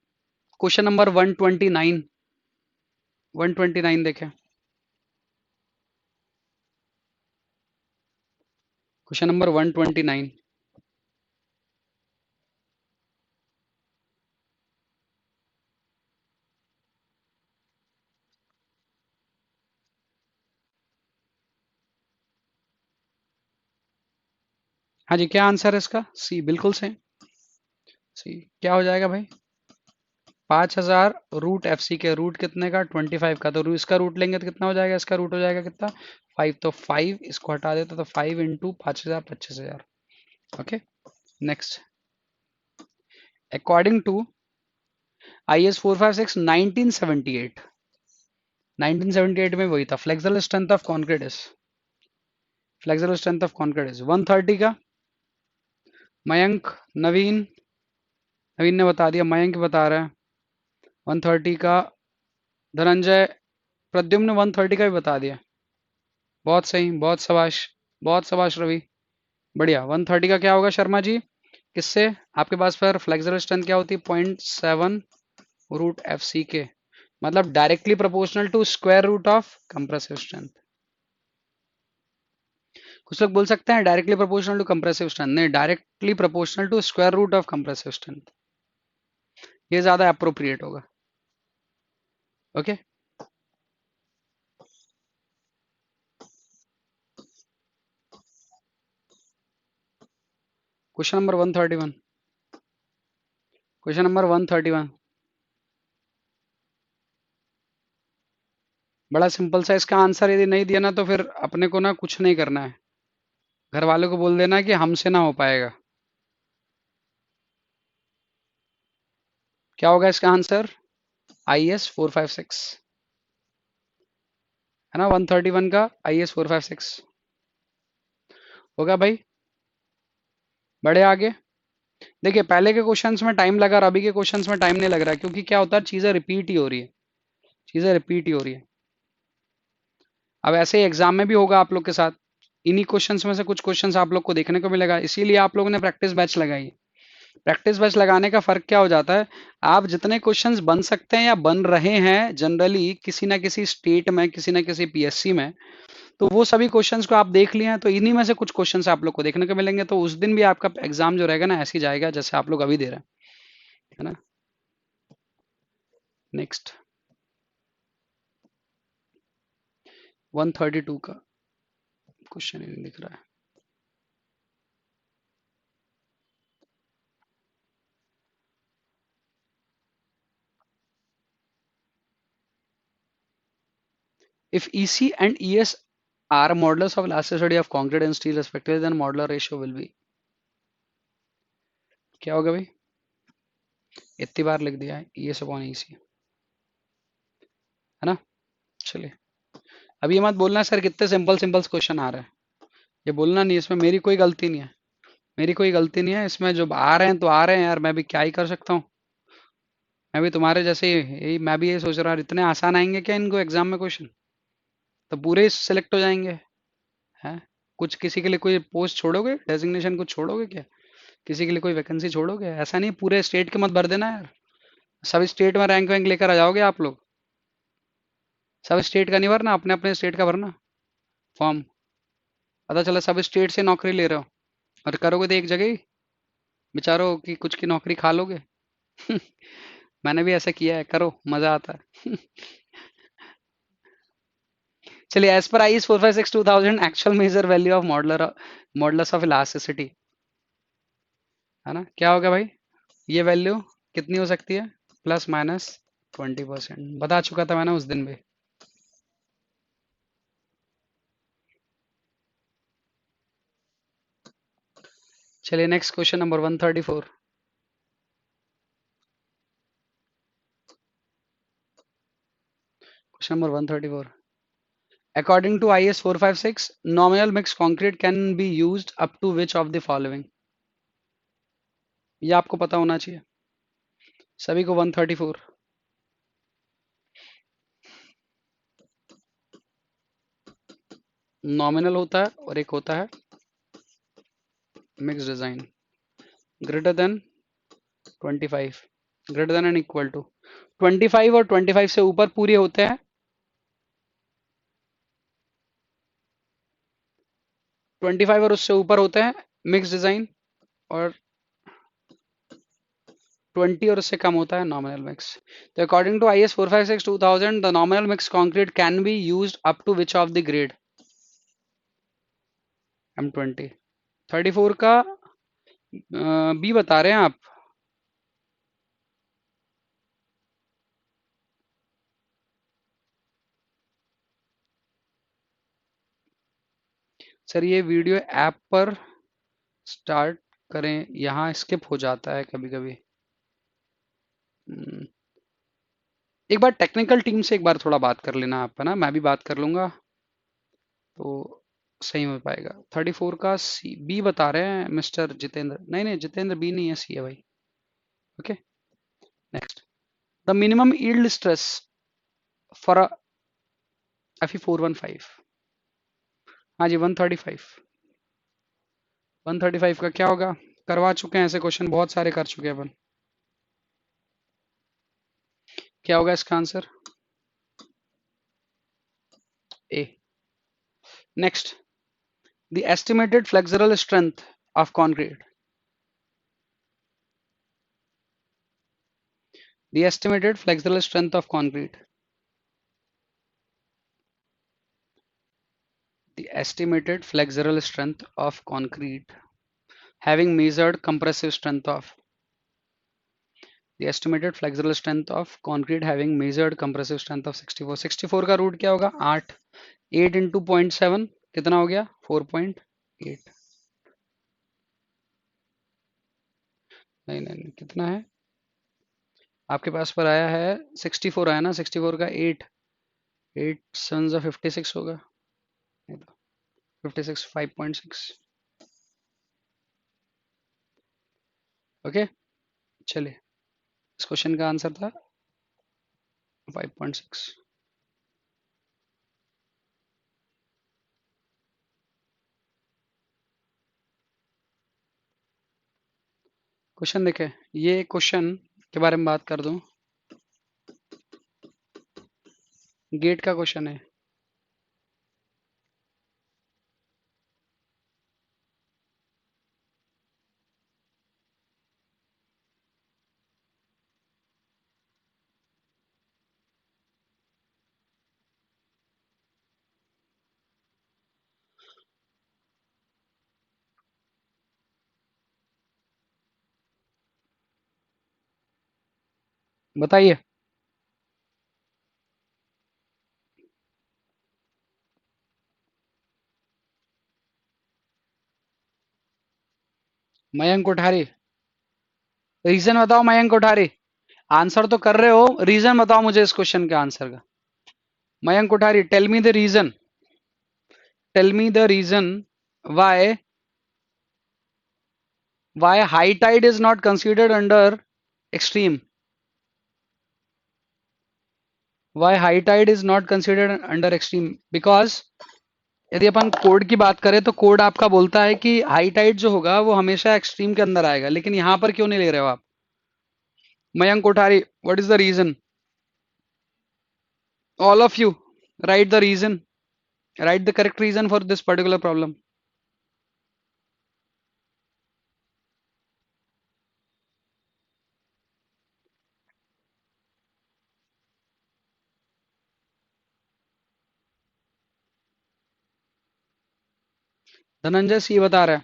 क्वेश्चन नंबर 129, 129 देखें, क्वेश्चन नंबर 129। हाँ जी, क्या आंसर है इसका? सी, बिल्कुल सही। सी क्या हो जाएगा भाई? 5000 रूट एफ सी के रूट कितने का? 25 का। तो इसका रूट लेंगे तो कितना हो जाएगा? इसका रूट हो जाएगा कितना? 5। तो 5 इसको हटा देते तो 5 into 5000, 25,000। Okay, next. According to I S 456 1978, 1978 में वही था, flexible strength of concrete is, flexible strength of concrete is 130 का। मयंक, नवीन, नवीन ने बता दिया, मयंक बता रहा है 130 का। धनंजय, प्रद्युम्न 130 का भी बता दिया। बहुत सही, बहुत शाबाश, बहुत शाबाश रवि, बढ़िया। 130 का क्या होगा शर्मा जी? किससे? आपके पास फिर फ्लेक्सिबल स्ट्रेंथ क्या होती है? 0.7 रूट एफ सी के, मतलब directly proportional to square root of compressive strength. कुछ लोग बोल सकते हैं directly proportional to compressive strength, नहीं, directly proportional to square root of compressive strength, ये ज्यादा अप्रोप्रिएट होगा। Okay, question number 131, question number 131, बड़ा सिंपल सा। इसका आंसर यदि नहीं दिया ना तो फिर अपने को ना कुछ नहीं करना है, घर वालों को बोल देना कि हमसे ना हो पाएगा। क्या होगा इसका आंसर? आई एस 456, है ना, 131 का आई एस 456 होगा भाई। बढ़े आगे। देखिए, पहले के क्वेश्चंस में टाइम लगा और अभी के क्वेश्चंस में टाइम नहीं लग रहा है, क्योंकि क्या होता है, चीजें रिपीट ही हो रही है, चीजें रिपीट ही हो रही है। अब ऐसे ही एग्जाम में भी होगा आप लोग के साथ, इन्हीं क्वेश्चंस में से कुछ क्वेश्चंस आप लोग को देखने को मिलेगा, इसीलिए आप लोगों ने प्रैक्टिस बैच लगाई है। प्रैक्टिस बैच लगाने का फर्क क्या हो जाता है, आप जितने क्वेश्चंस बन सकते हैं या बन रहे हैं जनरली किसी ना किसी स्टेट में, किसी ना किसी पीएससी में, तो वो सभी क्वेश्चंस को आप देख लिए हैं, तो इन्हीं में से कुछ क्वेश्चंस आप लोग को देखने को मिलेंगे। तो उस दिन भी आपका एग्जाम जो रहेगा ना, ऐसे ही जाएगा जैसे आप लोग अभी दे रहे हैं, है ना। नेक्स्ट, 132 का क्वेश्चन ही नहीं दिख रहा है। If EC and ES are modulus of elasticity of concrete and steel respectively, then modular ratio will be, क्या होगा भाई? इतनी बार लिख दिया है ES अपॉन EC, है ना। चलिए, अभी ये मत बोलना सर कितने सिंपल सिंपल क्वेश्चन आ रहे हैं, ये बोलना नहीं, इसमें मेरी कोई गलती नहीं है, मेरी कोई गलती नहीं है इसमें, जो आ रहे हैं तो आ रहे हैं यार, मैं भी क्या ही कर सकता हूँ। मैं भी तुम्हारे जैसे ही यही, मैं भी यही सोच रहा हूँ, इतने आसान आएंगे क्या इनको एग्जाम में क्वेश्चन, तो पूरे सिलेक्ट हो जाएंगे, हैं। कुछ किसी के लिए कोई पोस्ट छोड़ोगे, डेजिग्नेशन कुछ छोड़ोगे क्या? किसी के लिए कोई वैकेंसी छोड़ोगे? ऐसा नहीं, पूरे स्टेट के मत भर देना यार, सब स्टेट में रैंक वैंक लेकर आ जाओगे आप लोग। सब स्टेट का नहीं भरना, अपने अपने स्टेट का भरना फॉर्म, पता चला सब स्टेट से नौकरी ले रहे हो और करोगे तो एक जगह ही, बेचारो की कुछ की नौकरी खा लोगे। मैंने भी ऐसा किया है, करो, मजा आता है। चलिए, as per I S 456/2000 actual measure value of modulus of elasticity, है ना, क्या होगा भाई? ये वैल्यू कितनी हो सकती है? ±20%, बता चुका था मैंने उस दिन भी। चलिए, next question number 134, question number 134, according to IS 456 nominal mixed concrete can be used up to which of the following? ये आपको पता होना चाहिए सभी को। 134, नॉमिनल होता है और एक होता है mix design, greater than 25, greater than and equal to 25, और 25 से ऊपर पूरे होते हैं, 25 और उससे ऊपर होते हैं मिक्स डिजाइन, और 20 और उससे कम होता है नॉमिनल मिक्स। तो according to I S 456/2000 the nominal mix concrete can be used up to which of the grade? M20, 34 का बी बता रहे हैं आप? सर ये वीडियो ऐप पर स्टार्ट करें, यहाँ स्किप हो जाता है कभी कभी। एक बार टेक्निकल टीम से एक बार थोड़ा बात कर लेना आप, है ना, मैं भी बात कर लूंगा तो सही हो पाएगा। 34 का सी बी बता रहे हैं मिस्टर जितेंद्र। नहीं नहीं, जितेंद्र बी नहीं है, सी है भाई। Okay, next. The minimum yield stress for a FE 415। हाँ जी, 135। 135 का क्या होगा? करवा चुके हैं ऐसे क्वेश्चन, बहुत सारे कर चुके हैं अपन। क्या होगा इसका answer? A. Next, the estimated flexural strength of concrete. The estimated flexural strength of concrete. The estimated flexural strength of concrete having measured compressive strength of. The estimated flexural strength of concrete having measured compressive strength of 64. 64 का रूट क्या होगा? 8। 8 इंटू 0.7 कितना हो गया? 4.8। नहीं नहीं नहीं, कितना है आपके पास पर आया है? 64 आया ना, 64 का 8। 8 सन्स ऑफ 56 होगा। नहीं तो 56 5.6। ओके, चलिए, इस क्वेश्चन का आंसर था 5.6। क्वेश्चन देखे, ये क्वेश्चन के बारे में बात कर दूं, गेट का क्वेश्चन है। बताइए। मयंक कोठारी, रीजन बताओ मयंक कोठारी। आंसर तो कर रहे हो, रीजन बताओ मुझे इस क्वेश्चन के आंसर का। Mayank Kothari, tell me the reason. Tell me the reason why high tide is not considered under extreme. Why high tide is not considered under extreme? Because यदि अपन कोड की बात करें तो कोड आपका बोलता है कि हाई टाइड जो होगा वो हमेशा एक्सट्रीम के अंदर आएगा, लेकिन यहां पर क्यों नहीं ले रहे हो आप? Mayank Kothari, what is the reason? All of you, write the reason. Write the correct reason for this particular problem. Dhananjay C बता रहा है।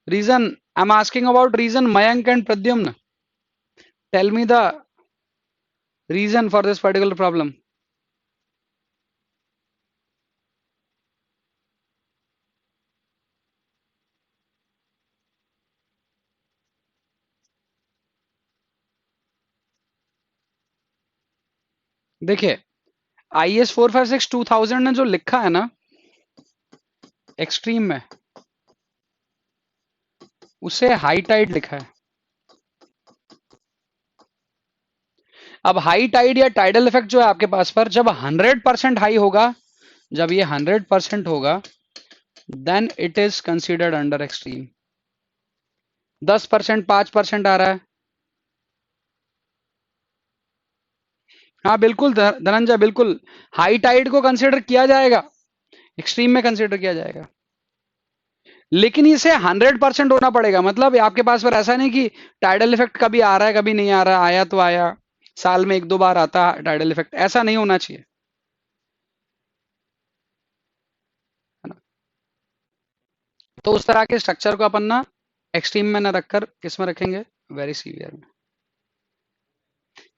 Reason. I'm asking about reason. Mayank and Pradyumna. Tell me the reason for this particular problem. देखिए, IS 456 2000 ने जो लिखा है ना एक्सट्रीम में, उसे हाई टाइड लिखा है। अब हाई टाइड या टाइडल इफेक्ट जो है आपके पास पर, जब 100% हाई होगा, जब ये 100% होगा, then it is considered under extreme. 10%, 5% आ रहा है। हाँ बिल्कुल धनंजय, बिल्कुल हाई टाइड को कंसिडर किया जाएगा, एक्सट्रीम में कंसिडर किया जाएगा, लेकिन इसे 100% होना पड़ेगा। मतलब आपके पास पर ऐसा नहीं कि टाइडल इफेक्ट कभी आ रहा है कभी नहीं आ रहा, आया तो आया, साल में 1-2 बार आता टाइडल इफेक्ट, ऐसा नहीं होना चाहिए। तो उस तरह के स्ट्रक्चर को अपन ना एक्सट्रीम में ना रखकर किस में रखेंगे, वेरी सीवियर में।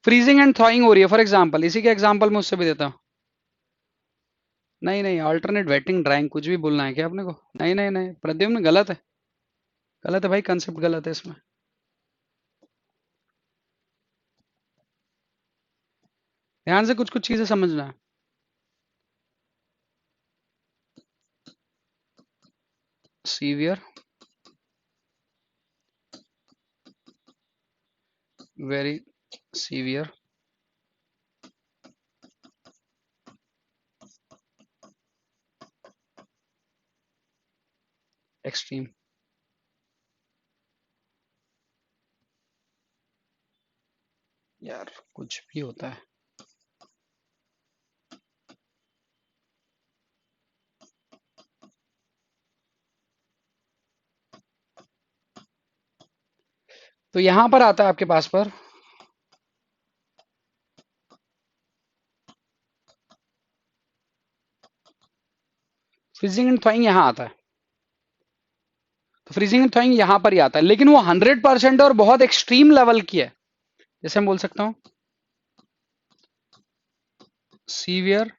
फ्रीजिंग एंड थॉइंग हो रही है फॉर एग्जांपल, इसी के एग्जांपल में उससे भी देता हूँ। नहीं नहीं, अल्टरनेट वेटिंग ड्राइंग कुछ भी बोलना है क्या अपने को? नहीं नहीं नहीं प्रद्युम्न, गलत है, गलत है भाई, कंसेप्ट गलत है इसमें। ध्यान से कुछ कुछ चीजें समझना है। Severe, very severe, extreme. यार कुछ भी होता है। तो यहां पर आता है आपके पास पर फ्रीजिंग एंड थॉइंग, यहां आता है। तो फ्रीजिंग एंड थॉइंग यहां पर ही आता है, लेकिन वो 100% और बहुत एक्सट्रीम लेवल की है। जैसे मैं बोल सकता हूं सीवियर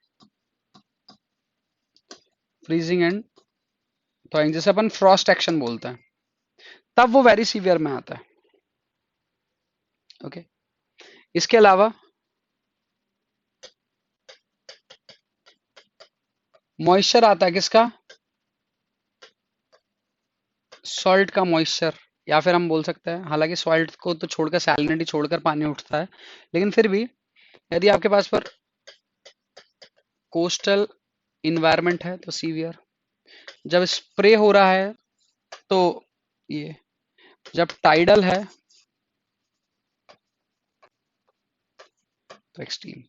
फ्रीजिंग एंड थॉइंग, जैसे अपन फ्रॉस्ट एक्शन बोलते हैं, तब वो वेरी सीवियर में आता है। ओके, इसके अलावा मॉइस्चर आता है किसका, सॉल्ट का मॉइस्चर, या फिर हम बोल सकते हैं, हालांकि सॉल्ट को तो छोड़कर सैलिनिटी छोड़कर पानी उठता है, लेकिन फिर भी यदि आपके पास पर कोस्टल इन्वायरमेंट है तो सीवियर, जब स्प्रे हो रहा है तो ये, जब टाइडल है तो एक्सट्रीम।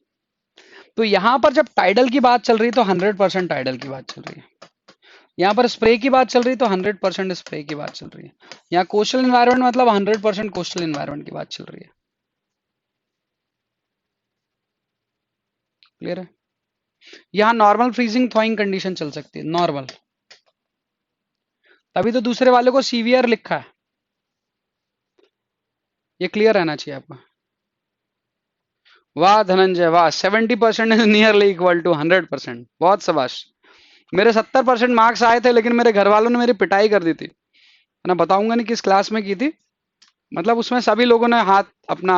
तो यहां पर जब टाइडल की बात चल रही है तो 100% टाइडल की बात चल रही है। यहाँ पर स्प्रे की बात चल रही है तो 100% स्प्रे की बात चल रही है। यहाँ कोस्टल इन्वायरमेंट मतलब 100% कोस्टल इन्वायरमेंट की बात चल रही है। क्लियर है? यहाँ नॉर्मल फ्रीजिंग थॉइंग कंडीशन चल सकती है, नॉर्मल, तभी तो दूसरे वाले को सीवियर लिखा है। ये क्लियर रहना चाहिए आपको। वाह धनंजय वाह, 70% इज नियरली इक्वल टू 100%, बहुत शाबाश। मेरे 70% मार्क्स आए थे, लेकिन मेरे घर वालों ने मेरी पिटाई कर दी थी। मैं बताऊंगा नहीं किस क्लास में की थी, मतलब उसमें सभी लोगों ने हाथ अपना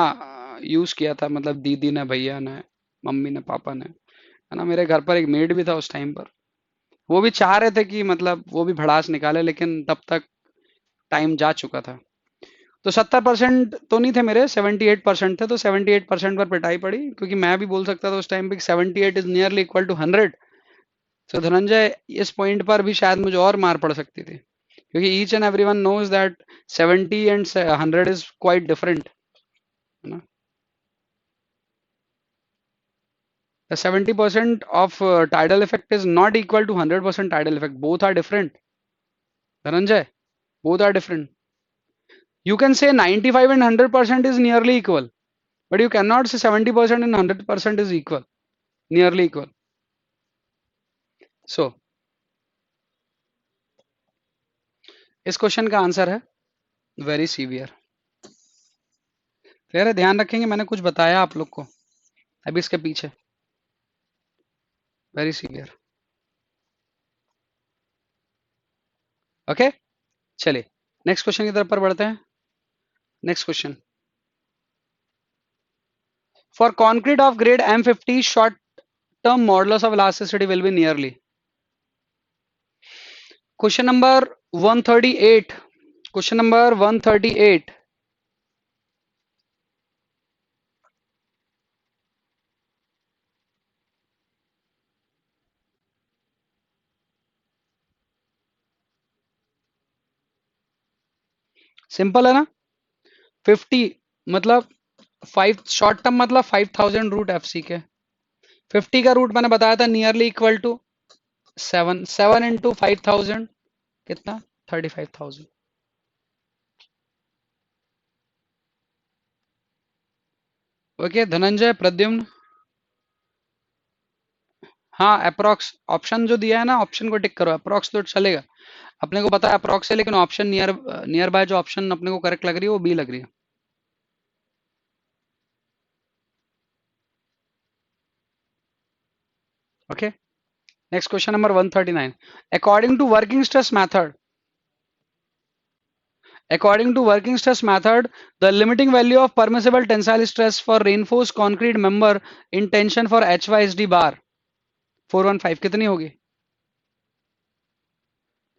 यूज किया था, मतलब दीदी ने, भैया ने, मम्मी ने, पापा ने, है ना। मेरे घर पर एक मेड भी था उस टाइम पर, वो भी चाह रहे थे कि मतलब वो भी भड़ास निकाले, लेकिन तब तक टाइम जा चुका था। तो 70% तो नहीं थे मेरे, 78% थे, तो 78% पर पिटाई पड़ी, क्योंकि मैं भी बोल सकता था उस टाइम पे 78 इज नियरली इक्वल टू 100। तो धनंजय, इस पॉइंट पर भी शायद मुझे और मार पड़ सकती थी, क्योंकि each and every one knows that 70 and 100 is quite different, है ना। The 70% of tidal effect is not equal to 100% tidal effect. Both are different. Dhananjay, both are different. You can say 95 and 100% is nearly equal, but you cannot say 70% and 100% is equal, nearly equal. So, इस क्वेश्चन का आंसर है वेरी सीवियर। क्लियर है? ध्यान रखेंगे, मैंने कुछ बताया आप लोग को अभी इसके पीछे, वेरी सीवियर। ओके, चलिए नेक्स्ट क्वेश्चन की तरफ पर बढ़ते हैं। Next question, for concrete of grade M50 short term modulus of elasticity will be nearly. Question number 138. Question number 138. Simple है ना। 50 मतलब 5 शॉर्ट टर्म मतलब 5000 रूट एफ सी के, 50 का रूट मैंने बताया था नियरली इक्वल टू 7, 7 इंटू 5000 कितना, 35,000। ओके धनंजय, प्रद्युम्न, हाँ अप्रोक्स ऑप्शन जो दिया है ना, ऑप्शन को टिक करो, अप्रोक्स तो चलेगा, अपने को पता है अप्रोक्स है, लेकिन ऑप्शन नियर बाय जो ऑप्शन अपने को करेक्ट लग रही है वो बी लग रही है। Okay, next question number 139। According to working stress method, according to working stress method, the limiting value of permissible tensile stress for reinforced concrete member in tension for HYSD bar 415 कितनी होगी,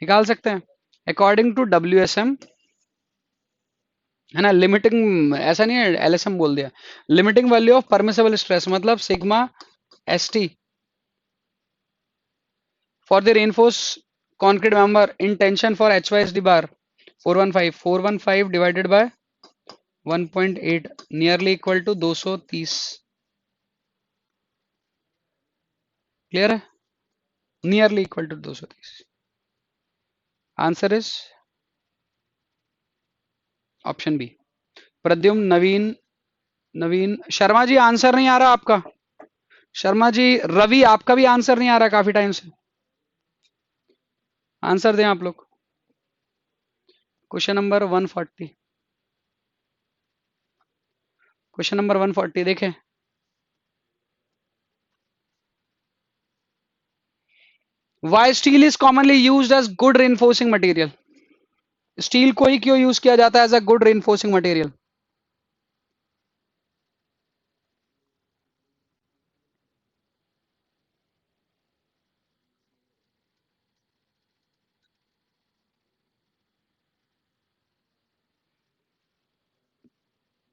निकाल सकते हैं। अकॉर्डिंग टू WSM, है ना, लिमिटिंग ऐसा नहीं है, LSM बोल दिया, limiting value of permissible stress मतलब sigma ST for the reinforce concrete member in tension for HYSD bar 415 divided by 1.8 nearly equal to 230। Clear है, nearly equal to 230। Answer is option B. Pradyumna, Naveen, Naveen Sharma ji answer नहीं आ रहा आपका। शर्मा जी, रवि आपका भी आंसर नहीं आ रहा काफी टाइम से, आंसर दें आप लोग। क्वेश्चन नंबर 140, क्वेश्चन नंबर 140 देखें। Why steel is commonly used as good reinforcing material, steel को ही क्यों यूज किया जाता है as a good reinforcing material?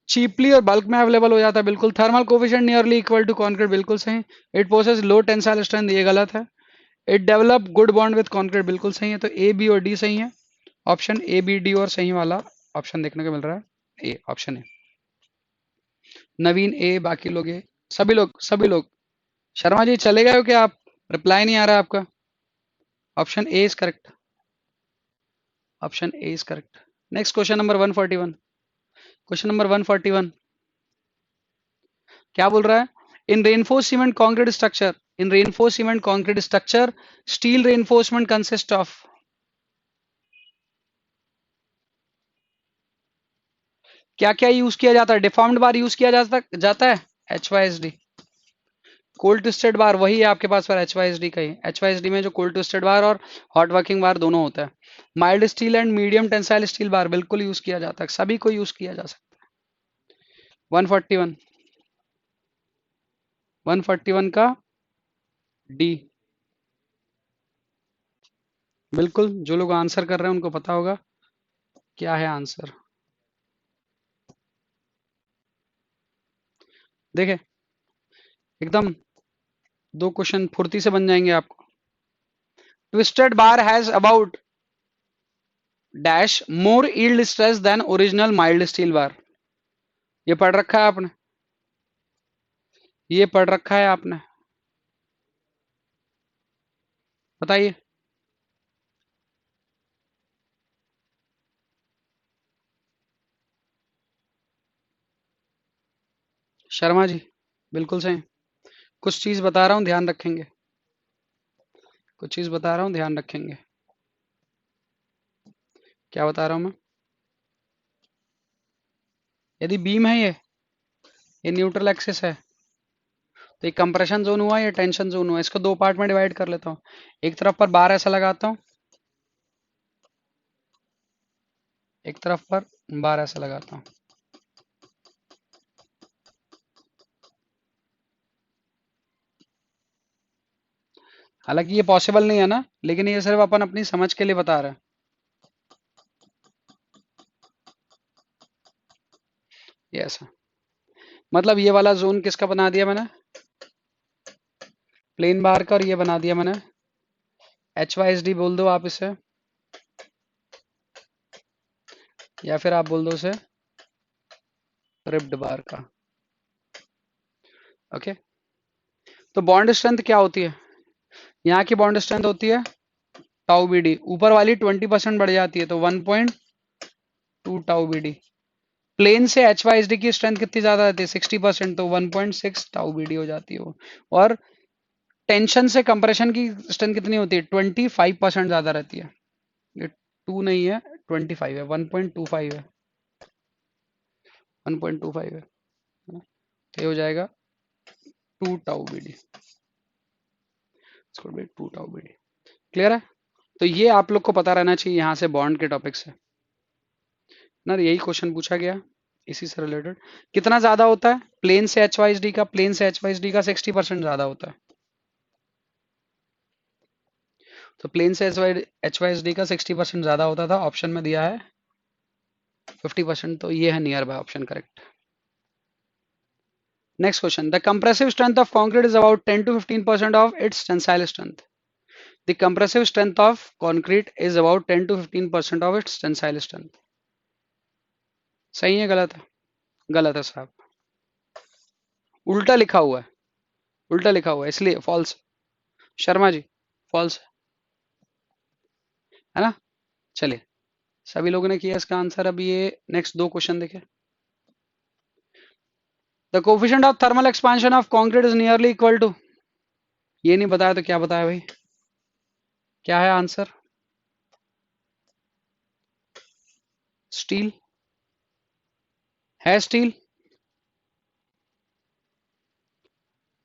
Cheaply और बल्क में अवेलेबल हो जाता है, बिल्कुल। Thermal coefficient nearly equal to concrete, बिल्कुल सही। It possess low tensile strength, ये गलत है। It develop good bond with concrete, बिल्कुल सही है। तो ए बी और डी सही है, ऑप्शन ए बी डी और सही वाला ऑप्शन देखने को मिल रहा है, ए ऑप्शन ए। नवीन ए, बाकी लोग ए, सभी लोग, सभी लोग। शर्मा जी चले गए हो क्या आप, रिप्लाई नहीं आ रहा है आपका। Option A is correct, option A is correct. Next question number 141, question number 141 क्या बोल रहा है? In reinforce cement concrete structure, in reinforce cement concrete structure steel reinforcement consist of, क्या क्या यूज किया जाता है? डिफॉर्म्ड बार यूज किया जाता है, HYSD। कोल्ड ट्विस्टेड बार वही है आपके पास, पर HYSD का ही, HYSD में जो कोल्ड ट्विस्टेड बार और हॉट वर्किंग बार दोनों होता है। Mild steel and medium tensile steel bar बिल्कुल यूज किया जाता है, सभी को यूज किया जा सकता है। 141, 141 का डी, बिल्कुल। जो लोग आंसर कर रहे हैं उनको पता होगा क्या है आंसर। देखे, एकदम दो क्वेश्चन फुर्ती से बन जाएंगे आपको। Twisted bar has about dash more yield stress than original mild steel bar, ये पढ़ रखा है आपने, ये पढ़ रखा है आपने, बताइए। शर्मा जी बिल्कुल सही। कुछ चीज बता रहा हूं ध्यान रखेंगे, कुछ चीज बता रहा हूं ध्यान रखेंगे। क्या बता रहा हूं मैं? यदि बीम है ये न्यूट्रल एक्सिस है, तो ये कंप्रेशन जोन हुआ, ये टेंशन जोन हुआ। इसको दो पार्ट में डिवाइड कर लेता हूँ। एक तरफ पर बार ऐसा लगाता हूँ, एक तरफ पर बार ऐसा लगाता हूँ। हालांकि ये पॉसिबल नहीं है ना, लेकिन ये सिर्फ अपन अपनी समझ के लिए बता रहे हैं, ये ऐसा। मतलब ये वाला जोन किसका बना दिया मैंने, प्लेन बार का, और ये बना दिया मैंने HYSD बोल दो आप इसे, या फिर आप बोल दो उसे रिप्ड बार का। ओके, तो बॉन्ड स्ट्रेंथ क्या होती है? यहाँ की बॉन्ड स्ट्रेंथ होती है टाउ बी डी, ऊपर वाली 20% बढ़ जाती है तो 1.2 टाउ बी डी। प्लेन से HYSD की स्ट्रेंथ कितनी ज्यादा रहती है, 60%, तो 1.6 टाउ बी डी हो जाती है वो। और टेंशन से कंप्रेशन की स्ट्रेंथ कितनी होती है? 25% ज्यादा रहती है। ये 2 नहीं है, 25 है, 1.25 है, 1.25 है ना? तो ये हो जाएगा 2 tau B D, 2 tau B D. Clear है? तो ये आप लोग को पता रहना चाहिए यहाँ से बॉन्ड के टॉपिक से ना, यही क्वेश्चन पूछा गया इसी से रिलेटेड। कितना ज्यादा होता है प्लेन से एच वाइज डी का? प्लेन से एच वाइज डी का 60% ज्यादा होता है। तो प्लेन से एच वाइज डी का 60% ज्यादा होता था, ऑप्शन में दिया है 50%, तो ये है near by option correct. Next question, the compressive strength of concrete is about 10 to 15% of its tensile strength. The compressive strength of concrete is about 10 to 15% of its tensile strength. सही है गलत है? गलत है साहब, उल्टा लिखा हुआ है, उल्टा लिखा हुआ है इसलिए फॉल्स। शर्मा जी फॉल्स है ना? चलिए, सभी लोगों ने किया इसका आंसर। अब ये नेक्स्ट दो क्वेश्चन देखें। The coefficient of thermal expansion of concrete is nearly equal to. ये नहीं बताया तो क्या बताया भाई? क्या है आंसर? स्टील है, steel,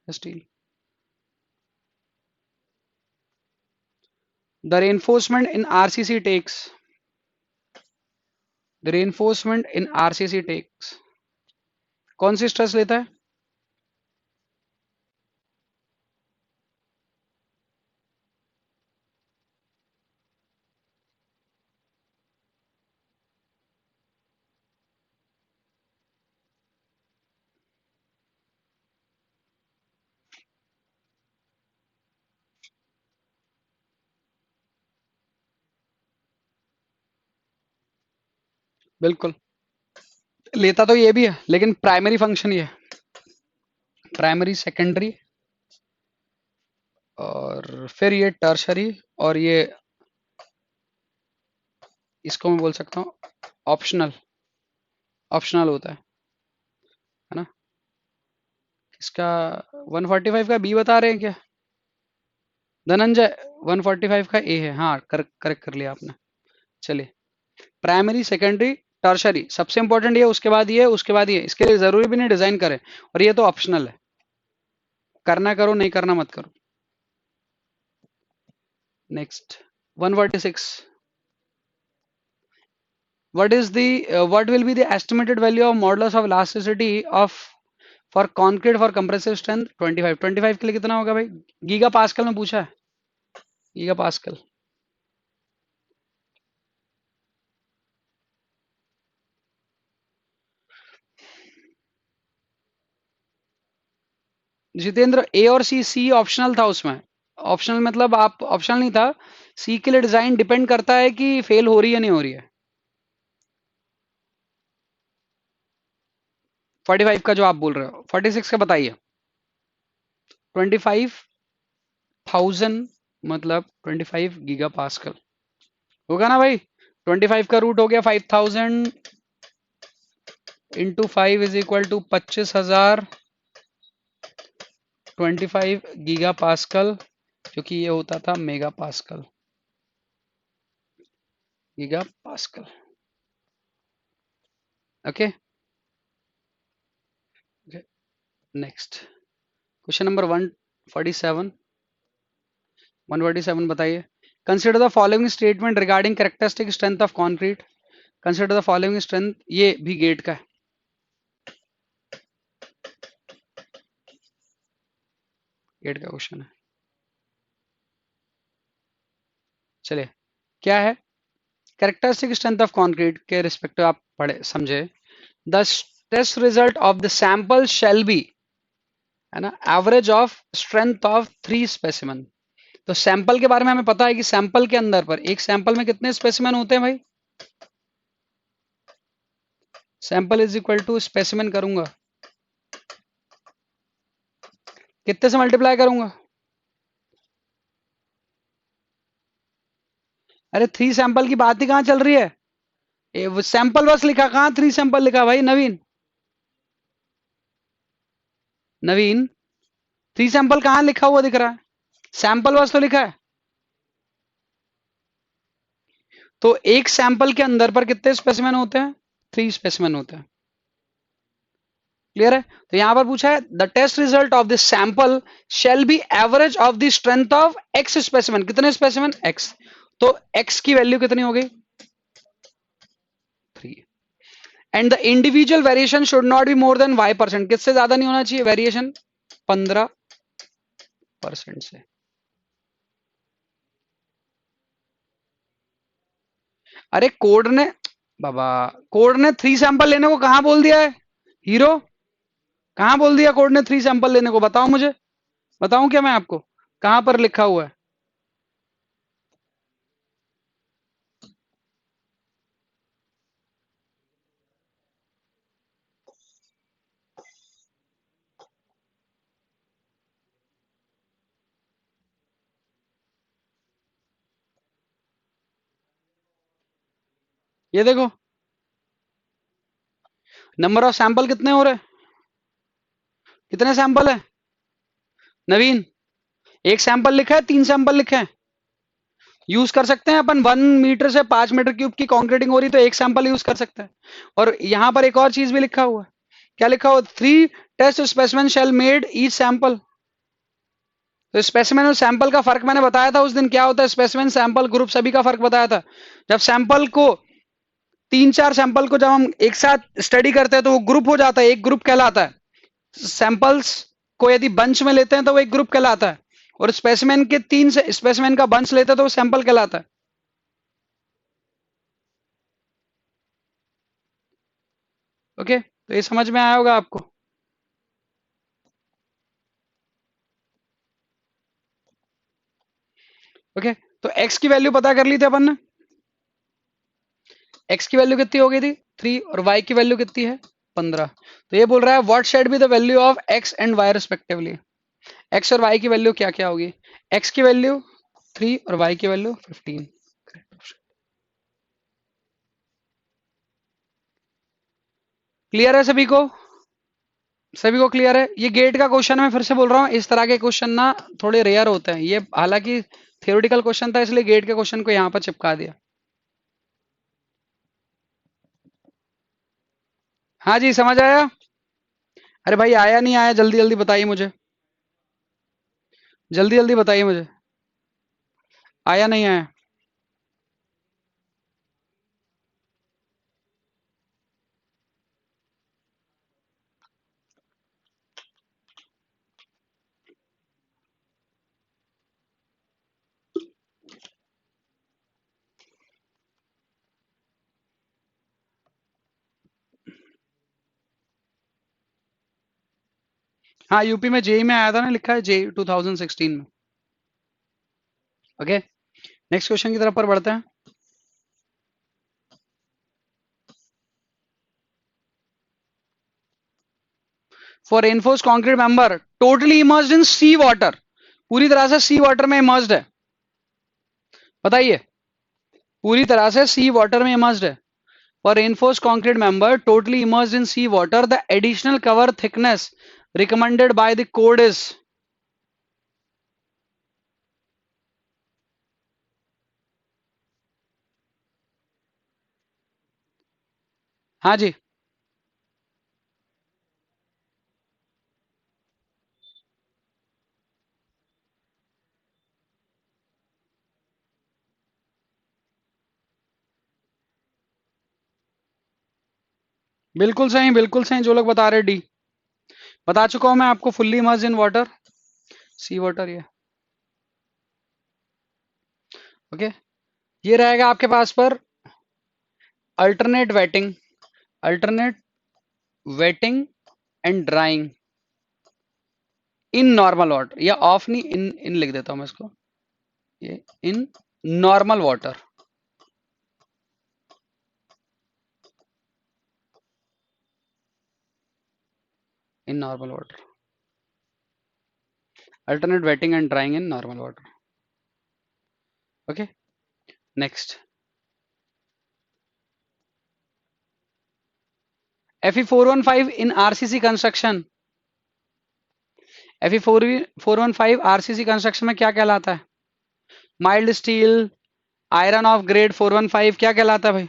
steel. The reinforcement in RCC takes, the reinforcement in RCC takes, कौन सी स्ट्रेस लेता है? बिल्कुल लेता तो ये भी है, लेकिन प्राइमरी फंक्शन ये है, प्राइमरी सेकेंडरी और फिर ये टर्शरी, और ये इसको मैं बोल सकता हूँ ऑप्शनल, ऑप्शनल होता है ना? इसका 145 का बी बता रहे हैं क्या धनंजय? 145 का ए है, हाँ करेक्ट कर लिया आपने। चलिए, प्राइमरी सेकेंडरी टर्शरी सबसे इंपॉर्टेंट ये, उसके बाद ये, उसके बाद ये, इसके लिए जरूरी भी नहीं डिजाइन करें, और ये तो ऑप्शनल है, करना करो नहीं करना मत करो। Next 146, what will be the estimated value of modulus of elasticity of for concrete for compressive strength 25? 25 के लिए कितना होगा भाई? गीगा पास्कल में पूछा है, गीगा पास्कल। जितेंद्र ए और सी, सी ऑप्शनल था उसमें। ऑप्शनल मतलब आप, ऑप्शनल नहीं था, सी के लिए डिजाइन डिपेंड करता है कि फेल हो रही है नहीं हो रही है। 45 का जो आप बोल रहे हो, 46 का बताइए। 25,000 मतलब 25 गीगा पास्कल होगा ना भाई? 25 का रूट हो गया 5000 into 5 is equal to 25,000, 25 giga pascal, क्योंकि ये होता था mega pascal, giga pascal. Okay, next question number 147, 147 बताइए। Consider the following statement regarding characteristic strength of concrete. Consider the following strength, ये भी गेट का है, गेट का क्वेश्चन है। चलिए, क्या है कैरेक्टरिस्टिक स्ट्रेंथ ऑफ कंक्रीट के रिस्पेक्टिव आप पढ़े समझे। The test result of the sample shall be, है ना, average of strength of 3 specimen. तो सैंपल के बारे में हमें पता है कि सैंपल के अंदर पर, एक सैंपल में कितने स्पेसिमेन होते हैं भाई? Sample is equal to specimen करूंगा, कितने से मल्टीप्लाई करूंगा? अरे 3 सैंपल की बात ही कहां चल रही है? वो सैंपल बस लिखा, कहां 3 सैंपल लिखा भाई? नवीन, नवीन 3 सैंपल कहां लिखा हुआ दिख रहा है? सैंपल वास तो लिखा है। तो एक सैंपल के अंदर पर कितने स्पेसिमेन होते हैं? 3 स्पेसिमेन होते हैं। क्लियर है? तो यहां पर पूछा है the test result of this sample shall be average of the strength of X specimen. कितने स्पेसिमेन? एक्स। तो एक्स की वैल्यू कितनी हो गई? 3। And the individual variation should not be more than y%। किससे ज्यादा नहीं होना चाहिए वेरिएशन? 15% से। अरे कोड ने, बाबा, कोड ने 3 सैंपल लेने को कहां बोल दिया है हीरो? कहां बोल दिया कोड ने 3 सैंपल लेने को? बताओ मुझे, बताऊं क्या मैं आपको? कहां पर लिखा हुआ है? ये देखो, नंबर ऑफ सैंपल कितने हो रहे? कितने सैंपल है नवीन? एक सैंपल लिखा है, 3 सैंपल लिखे हैं। यूज कर सकते हैं अपन, 1 मीटर से 5 मीटर क्यूब की कॉन्क्रीटिंग हो रही तो एक सैंपल यूज कर सकते हैं। और यहां पर एक और चीज भी लिखा हुआ है। क्या लिखा हुआ? 3 test specimen shall made each sample. तो स्पेसिमेन और सैंपल का फर्क मैंने बताया था उस दिन, क्या होता है स्पेसिमेन सैंपल ग्रुप सभी का फर्क बताया था। जब सैंपल को 3-4 सैंपल को जब हम एक साथ स्टडी करते हैं तो वो ग्रुप हो जाता है, एक ग्रुप कहलाता है। सैंपल्स को यदि बंच में लेते हैं तो वो एक ग्रुप कहलाता है। और स्पेसिमेन के 3 से स्पेसिमेन का बंच लेते हैं तो वो सैंपल कहलाता है। ओके, तो ये समझ में आया होगा आपको? ओके, तो x की वैल्यू पता कर ली थी अपन ने। x की वैल्यू कितनी हो गई थी? 3। और y की वैल्यू कितनी है? 15। तो ये बोल रहा है what should be the value of x and y respectively. x और y की वैल्यू क्या क्या होगी? x की वैल्यू 3 और y की वैल्यू 15। क्लियर है सभी को? सभी को क्लियर है? ये गेट का क्वेश्चन मैं फिर से बोल रहा हूँ, इस तरह के क्वेश्चन ना थोड़े रेयर होते हैं। ये हालांकि थियोरेटिकल क्वेश्चन था इसलिए गेट के क्वेश्चन को यहाँ पर चिपका दिया। हाँ जी, समझ आया? अरे भाई, आया नहीं आया जल्दी जल्दी बताइए मुझे, जल्दी जल्दी बताइए मुझे, आया नहीं आया? हाँ, यूपी में जेई में आया था ना, लिखा है जेई 2016 में। ओके, नेक्स्ट क्वेश्चन की तरफ पर बढ़ते हैं। For enforce concrete member totally immersed in sea water, पूरी तरह से सी वाटर में इमर्स्ड है, बताइए, पूरी तरह से सी वाटर में इमर्स्ड है। For enforce concrete member totally immersed in sea water the additional cover thickness recommended by the code is. हाँ जी, बिल्कुल सही, बिल्कुल सही जो लोग बता रहे डी। बता चुका हूं मैं आपको, fully immersed in water, sea water ये। ओके, ये रहेगा आपके पास पर alternate wetting, alternate wetting and drying in normal water, या ऑफ नहीं, इन इन लिख देता हूं मैं इसको, ये in normal water, in normal water, alternate wetting and drying in normal water. Okay, next, FE 415 in RCC construction Fe 415 RCC construction में क्या कहलाता है? Mild steel, iron of grade 415 क्या कहलाता है भाई?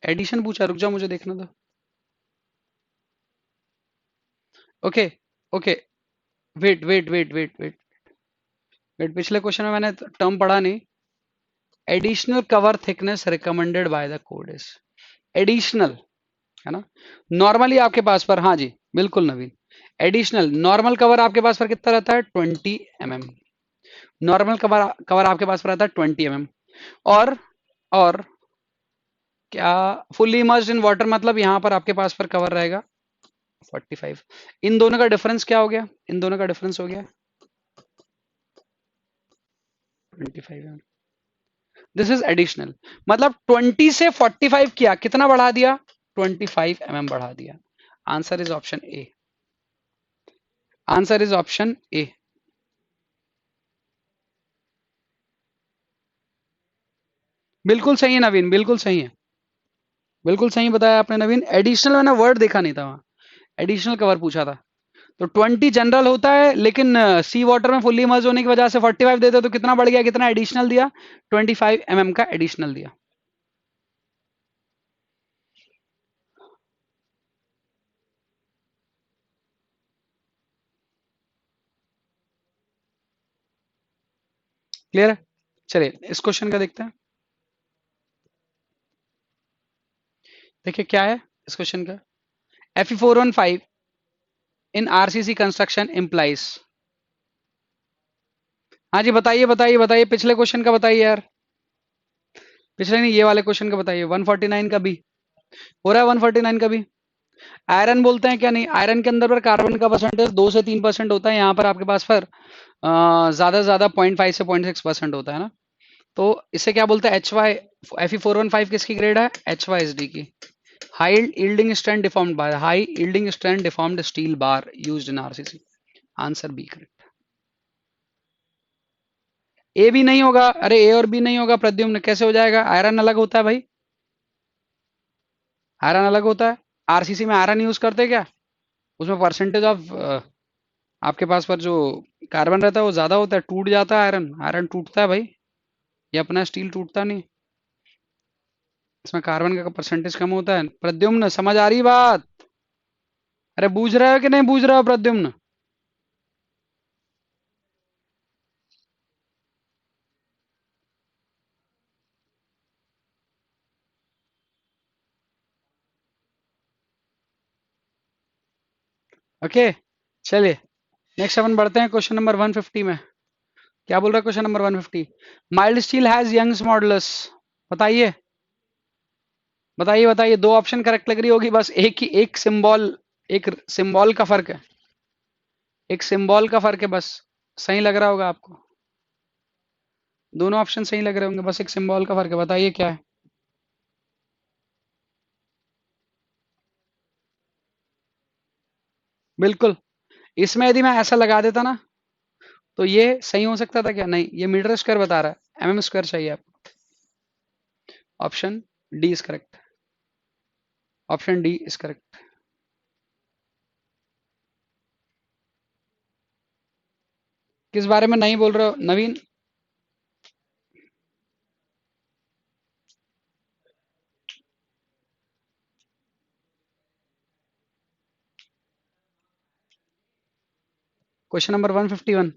एडिशन पूछा, रुक जाओ मुझे देखना दो। Okay okay, wait wait wait wait wait wait, पिछले क्वेश्चन में मैंने टर्म पढ़ा नहीं। Additional cover thickness recommended by the code is additional, है ना? नॉर्मली आपके पास पर, हाँ जी बिल्कुल नवीन, एडिशनल नॉर्मल कवर आपके पास पर कितना रहता है? 20 mm। नॉर्मल कवर कवर आपके पास पर रहता है 20 mm। और और क्या फुल्ली इमर्स्ड इन वाटर मतलब यहां पर आपके पास पर कवर रहेगा 45। इन दोनों का डिफरेंस क्या हो गया? इन दोनों का डिफरेंस हो गया 25 mm। दिस इज एडिशनल, मतलब 20 से 45 किया, कितना बढ़ा दिया? 25 mm बढ़ा दिया। Answer is option A. Answer is option A. बिल्कुल सही है नवीन, बिल्कुल सही है, बिल्कुल सही बताया आपने नवीन। एडिशनल मैंने वर्ड देखा नहीं था वहां, एडिशनल कवर पूछा था। तो 20 जनरल होता है, लेकिन सी वाटर में फुल्ली इमर्ज होने की वजह से 45 देते, तो कितना बढ़ गया, कितना एडिशनल दिया? 25 mm का एडिशनल दिया। क्लियर है? चलिए इस क्वेश्चन का देखते हैं। देखिए क्या है इस क्वेश्चन का। Fe415 इन आरसीसी कंस्ट्रक्शन इम्प्लाइज। हाँ जी बताइए बताइए बताइए, पिछले क्वेश्चन का बताइए यार। पिछले नहीं, ये वाले क्वेश्चन का बताइए। 149 का भी हो रहा है, 149 का भी। आयरन बोलते हैं क्या? नहीं, आयरन के अंदर पर कार्बन का परसेंटेज 2 से 3% होता है, यहाँ पर आपके पास पर ज्यादा से ज्यादा 0.5 से 0.6% होता है ना। तो इसे क्या बोलते हैं? HY। Fe415 किसकी ग्रेड है? HYSD की। High yielding strength deformed bar, high yielding strength deformed steel bar used in RCC. Answer B correct. A भी नहीं होगा, अरे ए और बी नहीं होगा प्रद्युम्न, कैसे हो जाएगा? आयरन अलग होता है भाई, आयरन अलग होता है। आरसीसी में आयरन यूज करते हैं क्या? उसमें परसेंटेज ऑफ आपके पास पर जो कार्बन रहता है वो ज्यादा होता है, टूट जाता है आयरन, आयरन टूटता है भाई, ये अपना स्टील टूटता नहीं। इसमें कार्बन का परसेंटेज कम होता है। प्रद्युम्न समझ आ रही बात? अरे बूझ रहे हो कि नहीं बूझ रहे हो प्रद्युम्न? ओके चलिए नेक्स्ट अपन बढ़ते हैं क्वेश्चन नंबर 150 में। क्या बोल रहा है question number 150? Mild steel has Young's modulus. बताइए बताइए बताइए, दो ऑप्शन करेक्ट लग रही होगी, बस एक ही, एक सिंबल, एक सिंबल का फर्क है, एक सिंबल का फर्क है बस। सही लग रहा होगा आपको, दोनों ऑप्शन सही लग रहे होंगे, बस एक सिंबल का फर्क है। बताइए क्या है? बिल्कुल। इसमें यदि मैं ऐसा लगा देता ना, तो ये सही हो सकता था क्या? नहीं, ये मीटर स्क्वायर बता रहा है, mm स्क्वायर चाहिए आपको। Option D is correct. Option D is correct. किस बारे में नहीं बोल रहे हो Naveen? Question number 151।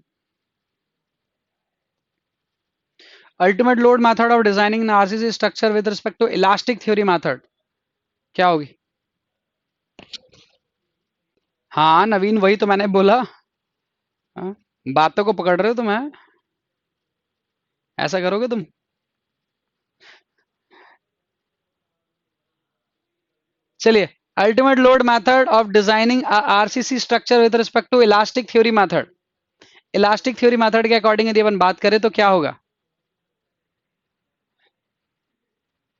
Ultimate load method of designing RCC structure with respect to elastic theory method क्या होगी? हाँ नवीन, वही तो मैंने बोला। हाँ? बातों को पकड़ रहे हो तुम, है? ऐसा करोगे तुम? चलिए, ultimate load method of designing RCC structure with respect to elastic theory method. Elastic theory method के अकॉर्डिंग यदि अपन बात करें तो क्या होगा?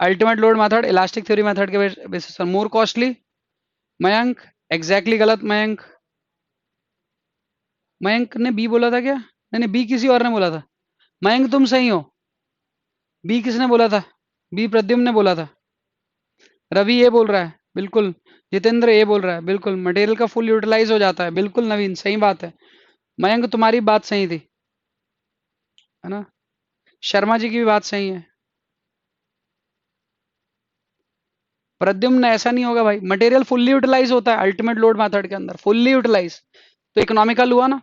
Ultimate load method elastic theory method के बेसिस पर मोर कॉस्टली। मयंक एग्जैक्टली गलत। मयंक, मयंक ने बी बोला था क्या? नहीं नहीं, बी किसी और ने बोला था। मयंक तुम सही हो। बी किसने बोला था? बी प्रद्युम्न ने बोला था। रवि ये बोल रहा है बिल्कुल। जितेंद्र ये बोल रहा है, बिल्कुल मटेरियल का फुल यूटिलाइज हो जाता है, बिल्कुल नवीन, सही बात है। मयंक तुम्हारी बात सही थी, है ना। शर्मा जी की भी बात सही है। प्रद्युम्न ऐसा नहीं होगा भाई, मटेरियल फुल्ली यूटिलाइज होता है अल्टीमेट लोड मेथड के अंदर, फुल्ली यूटिलाइज, तो इकोनॉमिकल हुआ ना।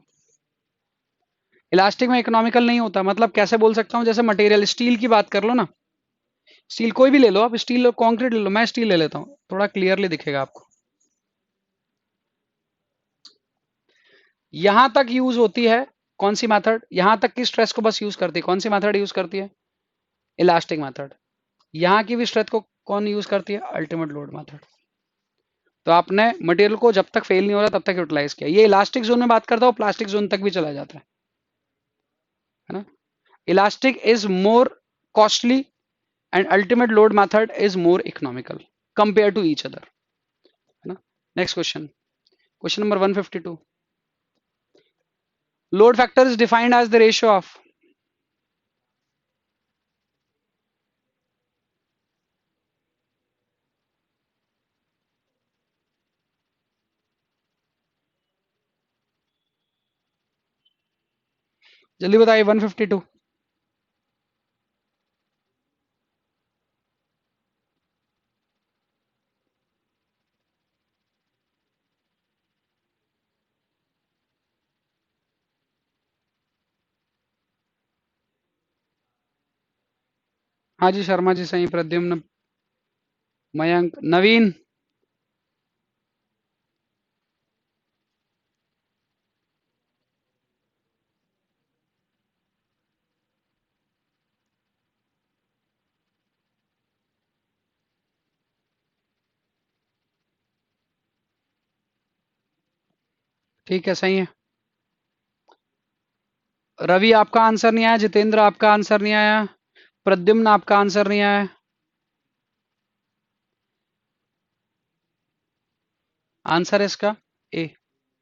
इलास्टिक में इकोनॉमिकल नहीं होता, मतलब कैसे बोल सकता हूँ, जैसे मटेरियल स्टील की बात कर लो ना, स्टील कोई भी ले लो आप, स्टील कंक्रीट ले लो, मैं स्टील ले लेता हूँ, थोड़ा क्लियरली दिखेगा आपको। यहां तक यूज होती है कौन सी मेथड, यहां तक की स्ट्रेस को बस यूज करती है, कौन सी मेथड यूज करती है, इलास्टिक मेथड। यहाँ की भी स्ट्रेस को कौन यूज करती है, अल्टीमेट लोड मेथड। तो आपने मटेरियल को जब तक फेल नहीं हो रहा तब तक यूटिलाइज किया, ये इलास्टिक जोन में बात करता हूँ, प्लास्टिक जोन तक भी चला जाता है ना। Elastic is more costly and ultimate load method is more economical compare to each other, है ना। Next question, question number 152। Load factor is defined as the ratio of, जल्दी बताइए 152। हाँ जी शर्मा जी सही, प्रद्युम्न, मयंक, नवीन। ठीक है सही है। रवि आपका आंसर नहीं आया, जितेंद्र आपका आंसर नहीं आया, प्रद्युम्न आपका आंसर नहीं आया। आंसर है इसका ए।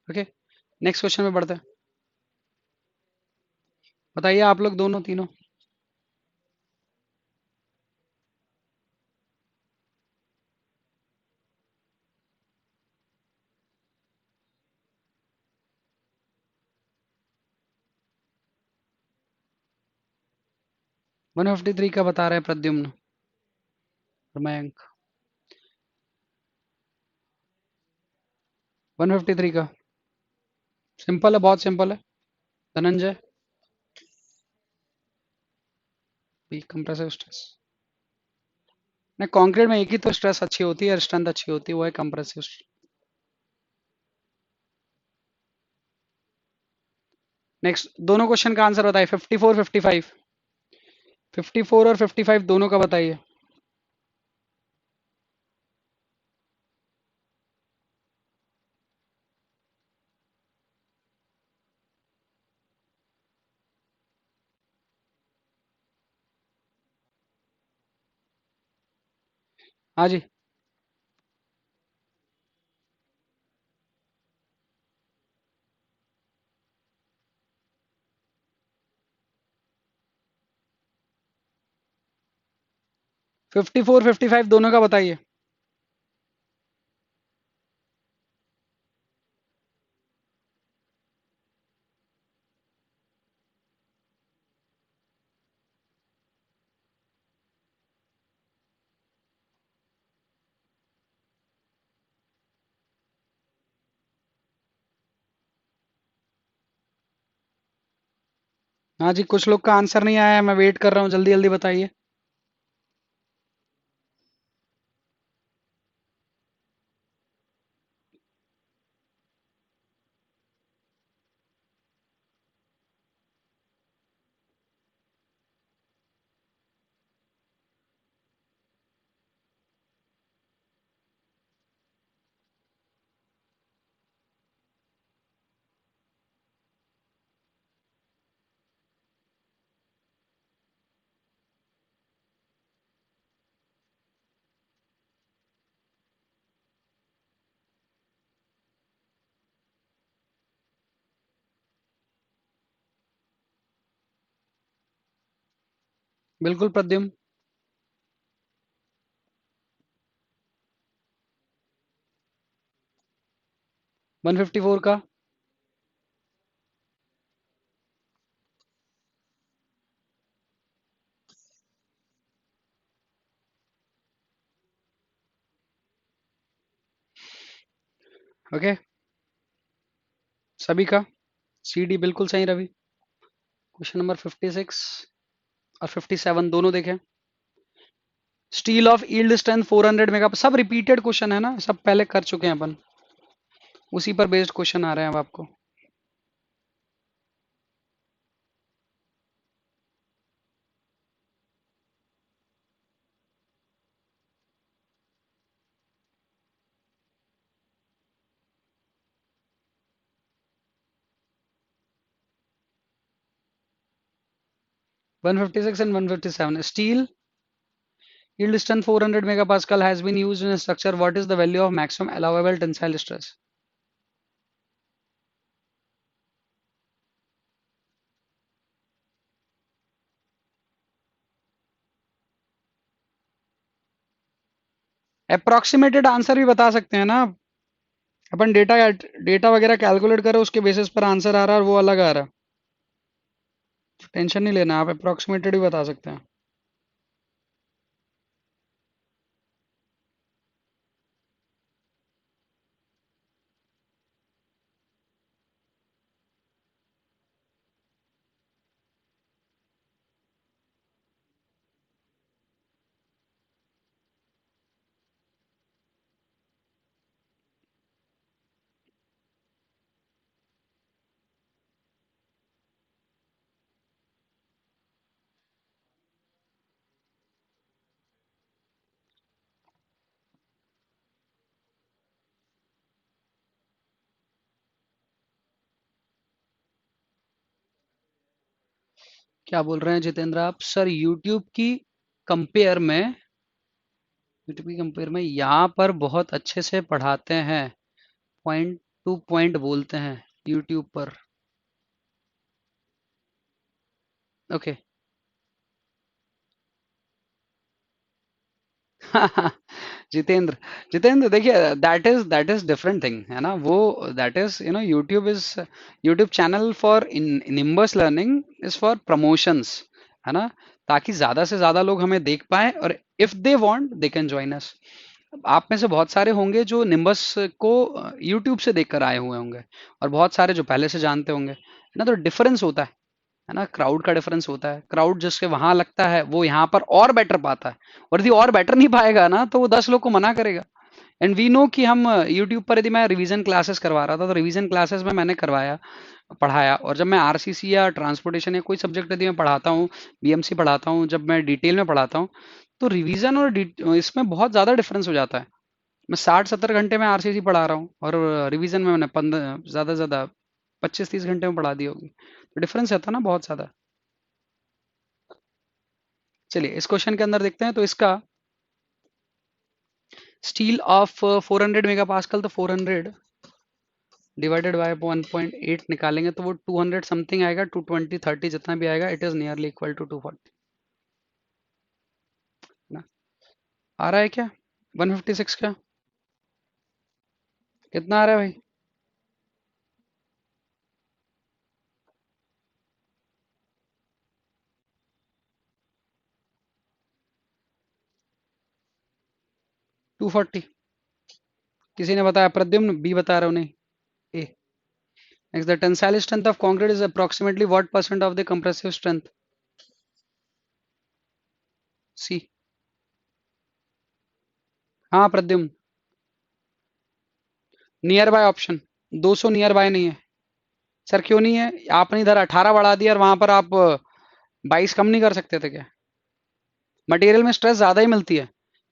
ओके, नेक्स्ट क्वेश्चन में बढ़ते हैं। बताइए आप लोग दोनों तीनों। 153 का बता रहे हैं प्रद्युम्न और मयंक। 153 का सिंपल है, बहुत सिंपल है। Dhananjay, B compressive stress. नहीं, कंक्रीट में एक ही तो स्ट्रेस अच्छी होती है, स्ट्रेंथ अच्छी होती है, वो है कंप्रेसिव। नेक्स्ट दोनों क्वेश्चन का आंसर बताइए, 54 55। 54 और 55 दोनों का बताइए। हाँ जी। 54 55 दोनों का बताइए। हाँ जी, कुछ लोग का आंसर नहीं आया है, मैं वेट कर रहा हूँ, जल्दी जल्दी बताइए। बिल्कुल प्रद्युम्न। 154 का। ओके, सभी का। सी डी बिल्कुल सही रवि। क्वेश्चन नंबर 56 और 57 दोनों देखें। Steel of yield strength 400 mega, सब रिपीटेड क्वेश्चन है ना, सब पहले कर चुके हैं अपन, उसी पर बेस्ड क्वेश्चन आ रहे हैं अब आपको। 156 and 157, steel yield strength 400 megapascal has been used in a structure. What is the value of maximum allowable tensile stress? Approximated answer भी बता सकते हैं ना आप। अपन डेटा डेटा वगैरह कैलकुलेट करो, उसके बेसिस पर आंसर आ रहा है और वो अलग आ रहा है, टेंशन नहीं लेना, आप अप्रोक्सीमेटेड भी बता सकते हैं। क्या बोल रहे हैं जितेंद्र आप? सर यूट्यूब की कंपेयर में यहाँ पर बहुत अच्छे से पढ़ाते हैं, पॉइंट टू पॉइंट बोलते हैं यूट्यूब पर। ओके। जितेंद्र, जितेंद्र देखिए, दैट इज डिफरेंट थिंग है ना वो। That is YouTube channel for in nimbus learning is for promotions, है ना, ताकि ज्यादा से ज्यादा लोग हमें देख पाए, और if they want they can join us. आप में से बहुत सारे होंगे जो निम्बस को यूट्यूब से देखकर आए हुए होंगे, और बहुत सारे जो पहले से जानते होंगे, है ना, तो डिफरेंस होता है ना, क्राउड का डिफरेंस होता है। क्राउड जिसके वहां लगता है वो यहाँ पर और बेटर पाता है, और यदि और बेटर नहीं पाएगा ना तो वो 10 लोग को मना करेगा। एंड वी नो कि हम यूट्यूब पर, यदि मैं रिवीजन क्लासेस करवा रहा था तो रिवीजन क्लासेस में मैंने करवाया, पढ़ाया, और जब मैं आरसीसी या ट्रांसपोर्टेशन या कोई सब्जेक्ट यदि मैं पढ़ाता हूँ, बीएमसी पढ़ाता हूँ, जब मैं डिटेल में पढ़ाता हूँ, तो रिवीजन और इसमें बहुत ज़्यादा डिफरेंस हो जाता है। मैं 60-70 घंटे में आरसीसी पढ़ा रहा हूँ, और रिवीजन में मैंने 15, ज़्यादा से ज़्यादा 25-30 घंटे में पढ़ा दी होगी, तो डिफरेंस रहता है ना बहुत ज़्यादा। चलिए इस क्वेश्चन के अंदर देखते हैं, तो इसका स्टील ऑफ 400 मेगा पास्कल, तो 400 डिवाइडेड बाय 1.8 निकालेंगे तो वो 200 समथिंग आएगा, 220-30 जितना भी आएगा, it is nearly equal to 240 ना। आ रहा है क्या 156 का? कितना आ रहा है भाई? 240। किसी ने बताया? प्रद्युम्न बी बता रहे हो? नहीं, A. Next, the tensile strength of concrete is approximately what percent of the compressive strength? C. हाँ Pradyumn, nearby option. 200 nearby नहीं है। सर क्यों नहीं है? आपने इधर 18 बढ़ा दिया और वहां पर आप 22 कम नहीं कर सकते थे क्या? मटेरियल में स्ट्रेस ज्यादा ही मिलती है,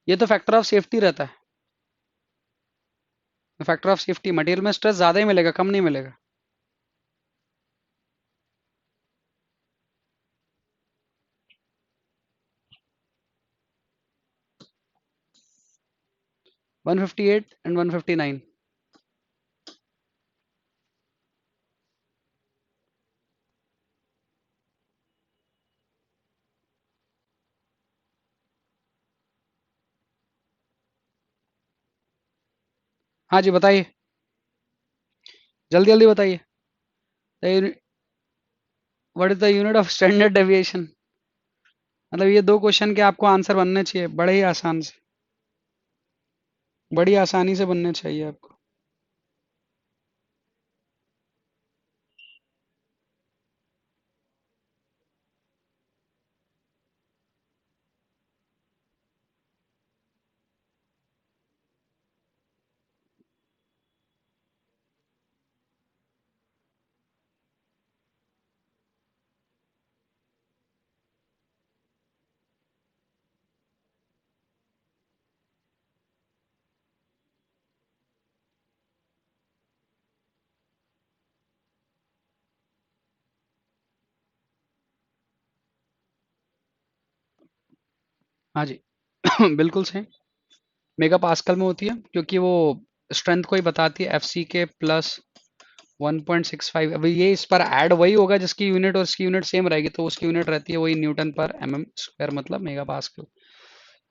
ये तो फैक्टर ऑफ सेफ्टी रहता है। फैक्टर ऑफ सेफ्टी, मटेरियल में स्ट्रेस ज्यादा ही मिलेगा, कम नहीं मिलेगा। 158 एंड 159। हाँ जी बताइए। जल्दी जल्दी बताइए। What is the unit of standard deviation? मतलब ये दो क्वेश्चन के आपको आंसर बनने चाहिए, बड़े ही आसान से, बड़ी आसानी से बनने चाहिए आपको। हाँ जी। बिल्कुल सही। मेगा पास्कल में होती है क्योंकि वो स्ट्रेंथ को ही बताती है, एफ सी के प्लस 1.65। अभी ये इस पर ऐड वही होगा जिसकी यूनिट और इसकी यूनिट सेम रहेगी, तो उसकी यूनिट रहती है वही न्यूटन पर एमएम स्क्वायर, मतलब मेगा पास्कल।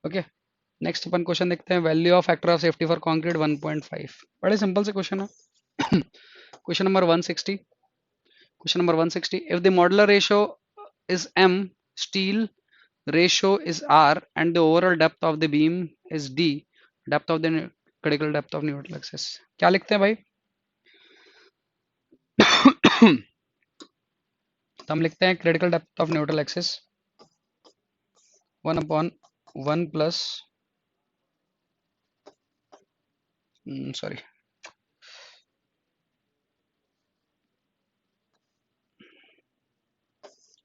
ओके, नेक्स्ट अपन क्वेश्चन देखते हैं। Value of factor of safety for concrete 1.5। बड़े सिंपल से क्वेश्चन है। Question number 160। Question number 160, if the modular ratio is m, steel ratio is r, and the overall depth of the beam is d, depth of the critical depth of neutral axis। क्या लिखते हैं भाई? तो हम लिखते हैं critical depth of neutral axis 1/1 plus, sorry,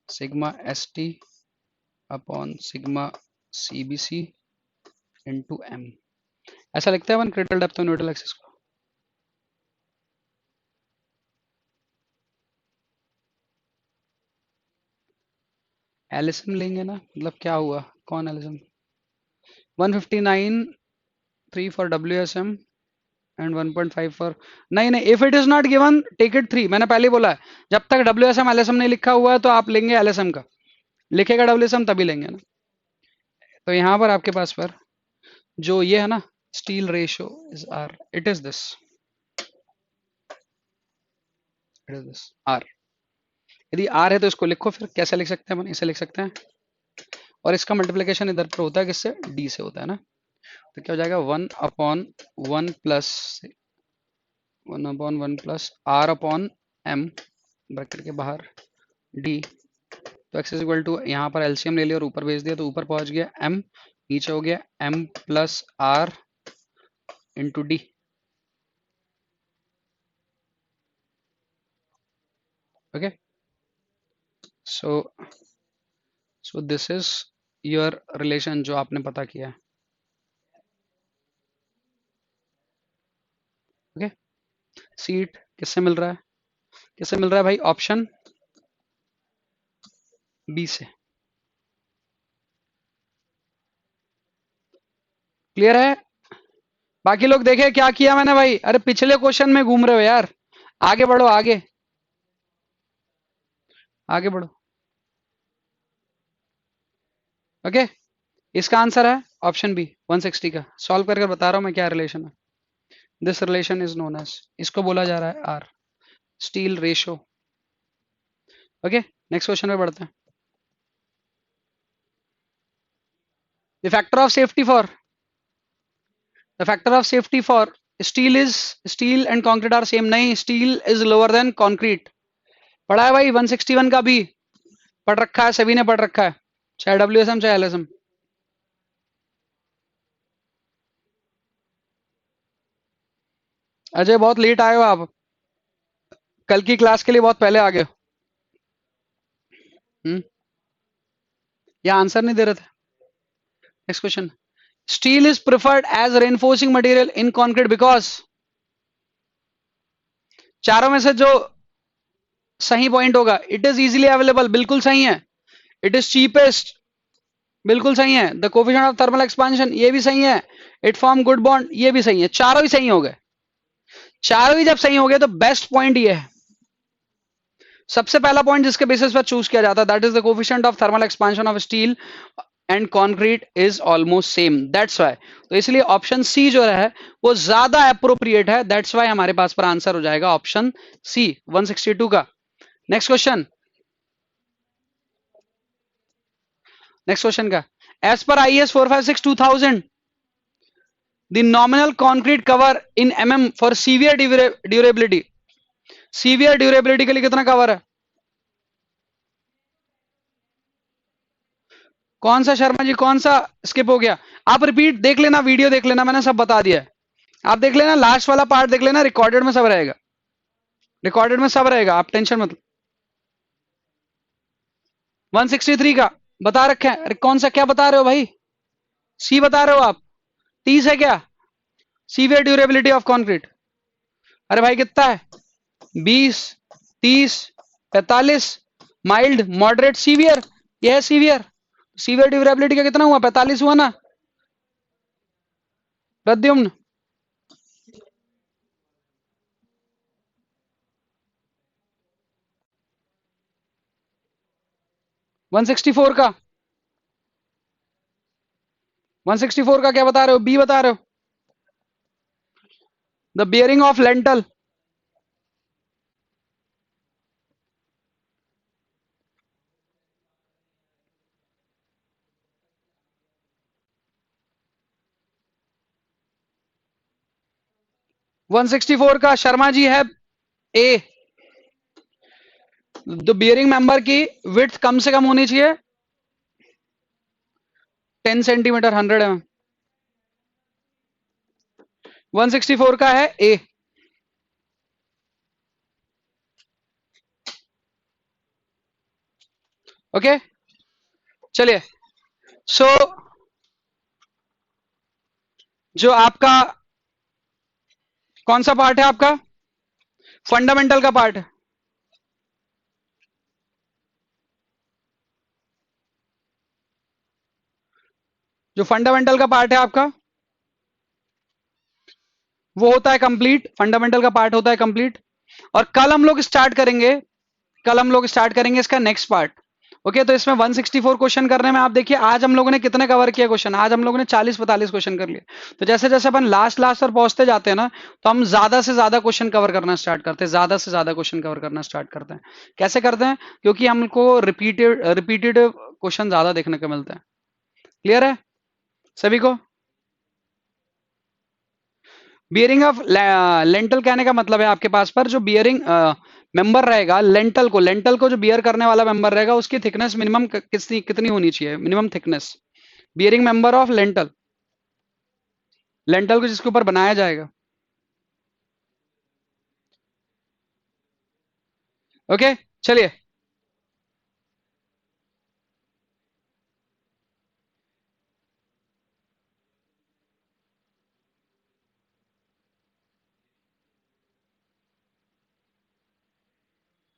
sigma S T upon sigma C B C into M. ऐसा लिखते हैं अपन critical depth of neutral axis को। एलिसम लेंगे ना, मतलब क्या हुआ, कौन एलिसम? 159 3 for W S M and 1.5 for, नहीं नहीं, if it is not given take it 3। मैंने पहले ही बोला है, जब तक W S M L S M नहीं लिखा हुआ है तो आप लेंगे एल एस एम का, लिखेगा डब्ल्यू एस एम तभी लेंगे ना। तो यहाँ पर आपके पास पर जो ये है ना, steel ratio is R, it is this, it is this R. यदि आर है तो इसको लिखो, फिर कैसे लिख सकते हैं अपन, इसे लिख सकते हैं, और इसका मल्टीप्लिकेशन इधर पर होता है किससे, डी से होता है ना। तो क्या हो जाएगा, 1/1 plus R upon M, bracket के बाहर डी। तो एक्स इज इक्वल टू, यहाँ पर एलसीएम ले लिया और ऊपर भेज दिया, तो ऊपर पहुंच गया एम, नीचे हो गया M plus R into D. Okay, so so this is your relation जो आपने पता किया है। ओके, सीट किससे मिल रहा है, किससे मिल रहा है भाई, ऑप्शन बी से। क्लियर है? बाकी लोग देखे क्या किया मैंने भाई, अरे पिछले क्वेश्चन में घूम रहे हो यार, आगे बढ़ो, आगे आगे बढ़ो। ओके, इसका आंसर है ऑप्शन बी 160 का। सॉल्व करके बता रहा हूं मैं क्या रिलेशन है। This relation is known as, इसको बोला जा रहा है R, steel ratio. Okay, next question में बढ़ते हैं। The factor of safety for, the factor of safety for steel is, steel and concrete are same, नहीं, steel is lower than concrete. पढ़ा है भाई 161 का भी, पढ़ रखा है, सभी ने पढ़ रखा है, चाहे डब्ल्यू एस एम चाहे एल एस एम। अजय बहुत लेट आए हो आप, कल की क्लास के लिए बहुत पहले आ गए। या आंसर नहीं दे रहे थे। Next question, steel is preferred as reinforcing material in concrete because, चारों में से जो सही पॉइंट होगा, इट इज इजीली अवेलेबल, बिल्कुल सही है। इट इज चीपेस्ट, बिल्कुल सही है। The coefficient of thermal expansion, ये भी सही है। इट फॉर्म गुड बॉन्ड, ये भी सही है। चारों ही सही हो गए, चारों ही जब सही हो गए तो बेस्ट पॉइंट ये है। सबसे पहला पॉइंट जिसके बेसिस पर चूज किया जाता है, that is the coefficient of thermal expansion of steel and concrete is almost same, that's why. तो इसलिए ऑप्शन सी जो है वो ज्यादा अप्रोप्रिएट है, दैट्स वाई हमारे पास पर आंसर हो जाएगा ऑप्शन सी 162 का। नेक्स्ट क्वेश्चन, नेक्स्ट क्वेश्चन का, as per I S 456/2000 the nominal concrete cover in mm for severe durability, severe durability के लिए कितना कवर है? कौन सा शर्मा जी, कौन सा स्किप हो गया? आप रिपीट देख लेना, वीडियो देख लेना, मैंने सब बता दिया है। आप देख लेना, लास्ट वाला पार्ट देख लेना, रिकॉर्डेड में सब रहेगा, रिकॉर्डेड में सब रहेगा, आप टेंशन मत। 163 का बता रखे हैं। अरे कौन सा, क्या बता रहे हो भाई? सी बता रहे हो आप? 30 है क्या? Severe durability of concrete. अरे भाई कितना है? 20, 30, 45, माइल्ड, मॉडरेट, सीवियर। यह है सीवियर। सीवियर ड्यूरेबिलिटी का कितना हुआ? 45 हुआ ना प्रद्युम्न? 164 का, 164 का क्या बता रहे हो? बी बता रहे हो? The bearing of lentil, one sixty four का शर्मा जी है ए। द बियरिंग मेंबर की विड्थ कम से कम होनी चाहिए 10 सेंटीमीटर, 100 mm। 164 का है ए। ओके चलिए, सो जो आपका कौन सा पार्ट है आपका? फंडामेंटल का पार्ट है। जो फंडामेंटल का पार्ट है आपका वो होता है कंप्लीट, फंडामेंटल का पार्ट होता है कंप्लीट। और कल हम लोग स्टार्ट करेंगे, कल हम लोग स्टार्ट करेंगे इसका नेक्स्ट पार्ट। ओके तो इसमें 164 क्वेश्चन करने में आप देखिए आज हम लोगों ने कितने कवर किया क्वेश्चन, आज हम लोगों ने 40-45 क्वेश्चन कर लिए। तो जैसे जैसे अपन लास्ट लास्ट पर पहुंचते जाते हैं ना, तो हम ज्यादा से ज्यादा क्वेश्चन कवर करना स्टार्ट करते हैं, ज्यादा से ज्यादा क्वेश्चन कवर करना स्टार्ट करते हैं। कैसे करते हैं? क्योंकि हमको रिपीटेड रिपीटेड क्वेश्चन ज्यादा देखने को मिलते हैं। क्लियर है सभी को? बियरिंग ऑफ लेंटल कहने का मतलब है आपके पास पर जो बियरिंग मेंबर रहेगा, लेंटल को जो बियर करने वाला मेंबर रहेगा उसकी थिकनेस मिनिमम कितनी कितनी होनी चाहिए? Minimum thickness bearing member of lentil, lentil को जिसके ऊपर बनाया जाएगा। ओके चलिए,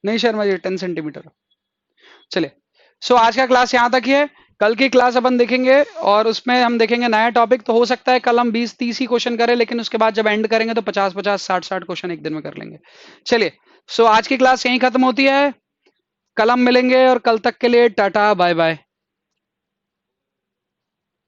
नहीं शर्मा जी 10 सेंटीमीटर। चलिए, सो आज का क्लास यहाँ तक ही है। कल की क्लास अपन देखेंगे और उसमें हम देखेंगे नया टॉपिक। तो हो सकता है कल हम 20-30 ही क्वेश्चन करें, लेकिन उसके बाद जब एंड करेंगे तो 50-50, 60-60 क्वेश्चन एक दिन में कर लेंगे। चलिए, सो आज की क्लास यहीं खत्म होती है। कल हम मिलेंगे और कल तक के लिए टाटा बाय बाय।